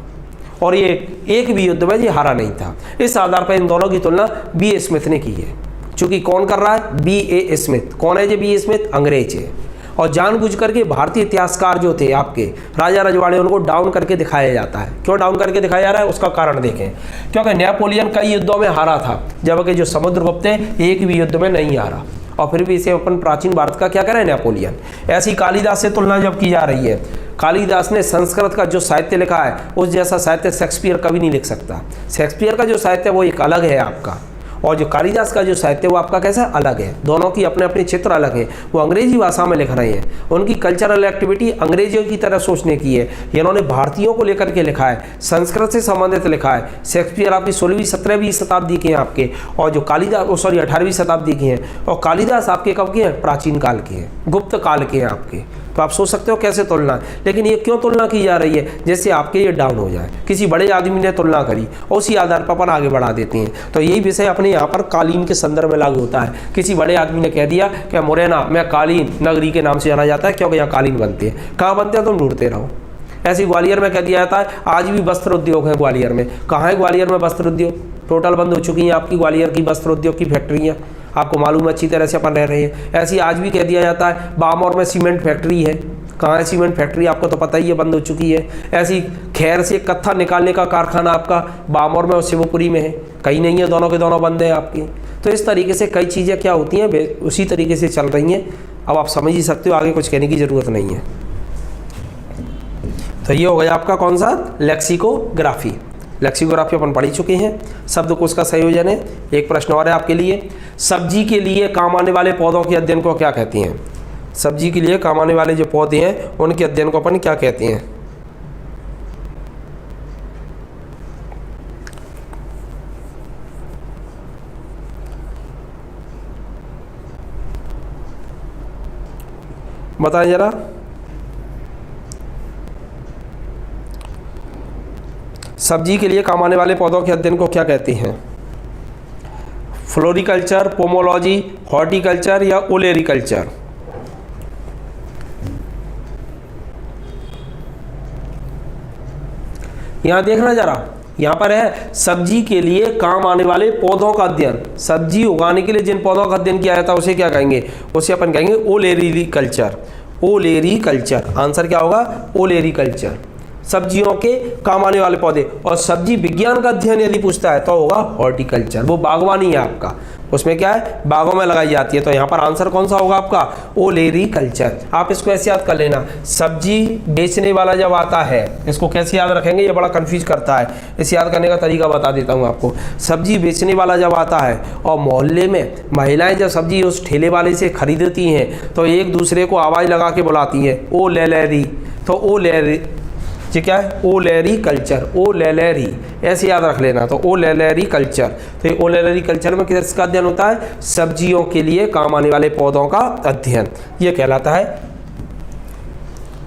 और ये एक भी युद्ध में ये हारा नहीं था। इस आधार पर इन दोनों की तुलना B.A. स्मिथ ने की है। चूंकि कौन कर रहा है? B.A. स्मिथ। कौन है ये B.A. स्मिथ? अंग्रेज है। और जानबूझ करके भारतीय इतिहासकार जो थे आपके राजा रजवाड़े, उनको डाउन करके दिखाया जाता है। क्यों डाउन करके दिखाया जा रहा है? उसका कारण देखें। क्योंकि नेपोलियन कई युद्धों में हारा था, जबकि जो समुद्रगुप्त है एक भी युद्ध में नहीं हारा, और फिर भी इसे अपन प्राचीन भारत का क्या करें? नेपोलियन। ऐसी कालिदास से तुलना जब की जा रही है, कालिदास ने संस्कृत का जो साहित्य लिखा है उस जैसा साहित्य शेक्सपियर कभी नहीं लिख सकता। शेक्सपियर का जो साहित्य है वो एक अलग है आपका, और जो कालिदास का जो साहित्य वो आपका कैसा अलग है। दोनों की अपने अपने चित्र अलग है। वो अंग्रेजी भाषा में लिख रहे हैं, उनकी कल्चरल एक्टिविटी अंग्रेजियों की तरह सोचने की है, इन्होंने भारतीयों को लेकर के लिखा है, संस्कृत से संबंधित लिखा है। शेक्सपियर आपकी 16वीं 17वीं शताब्दी के हैं आपके, और जो कालिदास 18वीं शताब्दी के हैं, और कालिदास आपके कब के हैं? प्राचीन काल के हैं, गुप्त काल के हैं आपके। तो आप सोच सकते हो कैसे तुलना, लेकिन ये क्यों तुलना की जा रही है? जैसे आपके ये डाउन हो जाए, किसी बड़े आदमी ने तुलना करी और उसी आधार पर अपन आगे बढ़ा देते हैं। तो यही विषय अपने यहाँ पर कालीन के संदर्भ में लागू होता है। किसी बड़े आदमी ने कह दिया कि मुरैना में कालीन नगरी के नाम से जाना जाता है, क्योंकि यहाँ कालीन बनते हैं। कहाँ बनते हैं? तुम ढूंढते रहो। ऐसे ग्वालियर में कह दिया जाता है आज भी वस्त्र उद्योग है ग्वालियर में। कहाँ है ग्वालियर में वस्त्र उद्योग? टोटल बंद हो चुकी हैं आपकी ग्वालियर की वस्त्र उद्योग की फैक्ट्रियाँ, आपको मालूम अच्छी तरह से अपन रह रहे हैं। ऐसी आज भी कह दिया जाता है बामौर में सीमेंट फैक्ट्री है। कहाँ है सीमेंट फैक्ट्री? आपको तो पता ही है, बंद हो चुकी है। ऐसी खैर से कत्था निकालने का कारखाना आपका बामौर में और शिवपुरी में है, कहीं नहीं है, दोनों के दोनों बंद हैं आपकी। तो इस तरीके से कई चीज़ें क्या होती हैं उसी तरीके से चल रही हैं। अब आप समझ ही सकते हो, आगे कुछ कहने की ज़रूरत नहीं है। तो ये हो गया आपका कौन सा? लेक्सिकोग्राफी। लेक्सिकोग्राफी अपन पढ़ ही चुके हैं। शब्दकोश का संयोजन है। एक प्रश्न और है आपके लिए, सब्जी के लिए काम आने वाले पौधों के अध्ययन को क्या कहते हैं? सब्जी के लिए काम आने वाले जो पौधे हैं उनके अध्ययन को अपन क्या कहते हैं? बताएं जरा। सब्जी के लिए काम आने वाले पौधों के अध्ययन को क्या कहते हैं? फ्लोरिकल्चर, पोमोलॉजी, हॉर्टिकल्चर या ओलेरिकल्चर? यहां देखना जरा, यहाँ पर है सब्जी के लिए काम आने वाले पौधों का अध्ययन। सब्जी उगाने के लिए जिन पौधों का अध्ययन किया जाता है उसे क्या कहेंगे? उसे अपन कहेंगे ओलेरिकल्चर। ओलेरिकल्चर आंसर क्या होगा? ओलेरिकल्चर। सब्जियों के काम आने वाले पौधे। और सब्जी विज्ञान का अध्ययन यदि पूछता है तो होगा हॉर्टिकल्चर, वो बागवानी है आपका, उसमें क्या है? बागों में लगाई जाती है। तो यहाँ पर आंसर कौन सा होगा आपका? ओलेरिकल्चर। आप इसको ऐसे याद कर लेना, सब्जी बेचने वाला जब आता है, इसको कैसे याद रखेंगे? ये बड़ा कंफ्यूज करता है, इसे याद करने का तरीका बता देता हूँ आपको। सब्जी बेचने वाला जब आता है और मोहल्ले में महिलाएं जब सब्जी उस ठेले वाले से खरीदती हैं तो एक दूसरे को आवाज़ लगा के बुलाती हैं, ओ ले लेरी। तो ओ लेरी ये क्या है? ओलेरिकल्चर। ओलेरी ऐसे याद रख लेना। तो ओलेरिकल्चर, तो ये ओलेरिकल्चर में किसका अध्ययन होता है? सब्जियों के लिए काम आने वाले पौधों का अध्ययन, ये कहलाता है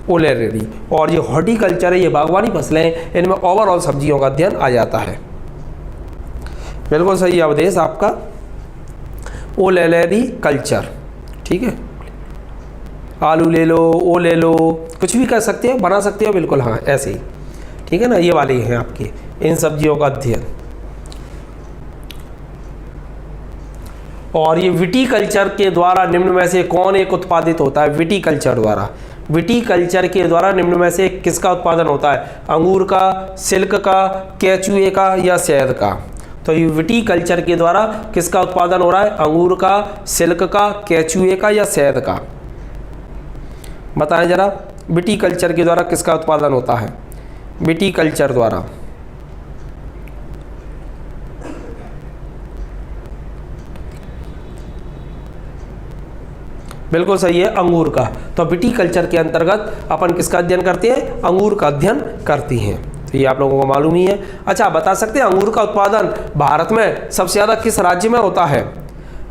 ओलेरी। और ये हॉर्टिकल्चर है, ये बागवानी फसलें, इनमें ओवरऑल सब्जियों का अध्ययन आ जाता है। बिल्कुल सही अवदेश आपका, ओलेरिकल्चर। ठीक है, आलू ले लो, ओ ले लो, कुछ भी कर सकते हो, बना सकते हो, बिल्कुल हाँ ऐसे ही। ठीक है ना, ये वाले हैं आपके इन सब्जियों का अध्ययन। और ये विटीकल्चर के द्वारा निम्न में से कौन एक उत्पादित होता है? विटीकल्चर द्वारा। विटीकल्चर के द्वारा निम्न में से किसका उत्पादन होता है? अंगूर का, सिल्क का, केचुए का या शहद का? तो ये विटीकल्चर के द्वारा किसका उत्पादन हो रहा है? अंगूर का, सिल्क का, केचुए का या शहद का? बताएं जरा, विटीकल्चर के द्वारा किसका उत्पादन होता है? विटीकल्चर द्वारा बिल्कुल सही है, अंगूर का। तो विटीकल्चर के अंतर्गत अपन किसका अध्ययन करते हैं? अंगूर का अध्ययन करती हैं। तो ये आप लोगों को मालूम ही है। अच्छा, बता सकते हैं अंगूर का उत्पादन भारत में सबसे ज़्यादा किस राज्य में होता है?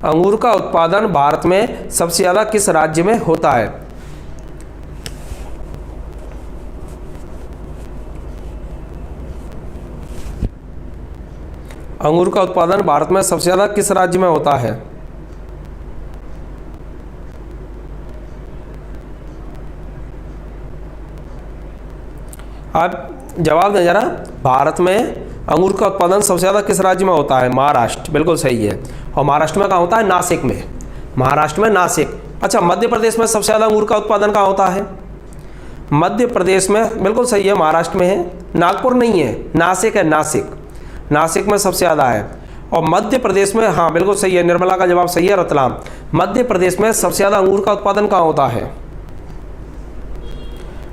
अंगूर का उत्पादन भारत में सबसे ज़्यादा किस राज्य में होता है? अंगूर का उत्पादन भारत में सबसे ज़्यादा किस राज्य में होता है? आप जवाब दें जरा। भारत में अंगूर का उत्पादन सबसे ज़्यादा किस राज्य में होता है? महाराष्ट्र। बिल्कुल सही है। और महाराष्ट्र में कहाँ होता है? नासिक में। महाराष्ट्र में नासिक। अच्छा, मध्य प्रदेश में सबसे ज़्यादा अंगूर का उत्पादन कहाँ होता है? मध्य प्रदेश में बिल्कुल सही है, महाराष्ट्र में है। नागपुर नहीं है, नासिक है, नासिक। नासिक में सबसे ज़्यादा है। और मध्य प्रदेश में, हाँ बिल्कुल सही है, निर्मला का जवाब सही है, रतलाम। मध्य प्रदेश में सबसे ज़्यादा अंगूर का उत्पादन कहाँ होता है?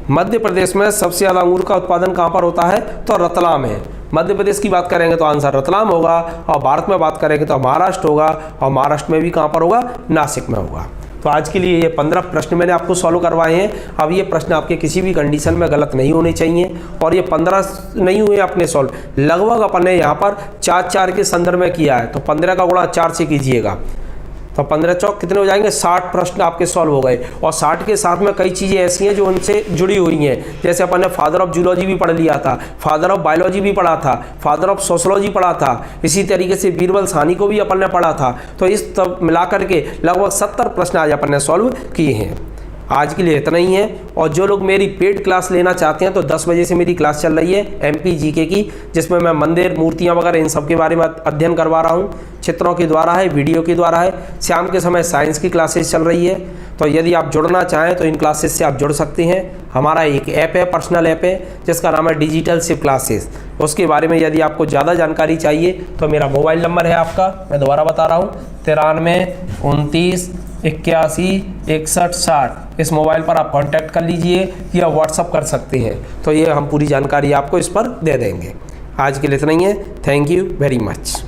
मध्य प्रदेश में सबसे ज़्यादा अंगूर का उत्पादन कहाँ पर होता है? तो रतलाम है। मध्य प्रदेश की बात करेंगे तो आंसर रतलाम होगा, और भारत में बात करेंगे तो महाराष्ट्र होगा, और महाराष्ट्र में भी कहाँ पर होगा? नासिक में होगा। तो आज के लिए ये 15 प्रश्न मैंने आपको सॉल्व करवाए हैं। अब ये प्रश्न आपके किसी भी कंडीशन में गलत नहीं होने चाहिए, और ये 15 नहीं हुए अपने सॉल्व, लगभग अपन ने यहाँ पर 4-4 के संदर्भ में किया है। तो 15 का गुणा 4 से कीजिएगा, तो 15 चौक कितने हो जाएंगे? 60 प्रश्न आपके सॉल्व हो गए। और 60 के साथ में कई चीज़ें ऐसी हैं जो उनसे जुड़ी हुई हैं। जैसे अपन ने फादर ऑफ जूलॉजी भी पढ़ लिया था, फादर ऑफ बायोलॉजी भी पढ़ा था, फादर ऑफ सोशोलॉजी पढ़ा था, इसी तरीके से बीरबल साहनी को भी अपन ने पढ़ा था। तो इस तब मिलाकर के लगभग 70 प्रश्न आज अपन ने सॉल्व किए हैं। आज के लिए इतना ही है। और जो लोग मेरी पेड क्लास लेना चाहते हैं तो 10 बजे से मेरी क्लास चल रही है MP GK की, जिसमें मैं मंदिर, मूर्तियां वगैरह इन सब के बारे में अध्ययन करवा रहा हूं। चित्रों के द्वारा है, वीडियो के द्वारा है। शाम के समय साइंस की क्लासेस चल रही है। तो यदि आप जुड़ना चाहें तो इन क्लासेस से आप जुड़ सकते हैं। हमारा एक ऐप है, पर्सनल ऐप है, जिसका नाम है डिजिटल शिव क्लासेस। उसके बारे में यदि आपको ज़्यादा जानकारी चाहिए तो मेरा मोबाइल नंबर है आपका, मैं दोबारा बता रहा हूँ, 93 29 81 61 60। इस मोबाइल पर आप कांटेक्ट कर लीजिए या व्हाट्सअप कर सकते हैं। तो ये हम पूरी जानकारी आपको इस पर दे देंगे। आज के लिए इतना ही है। Thank you very much.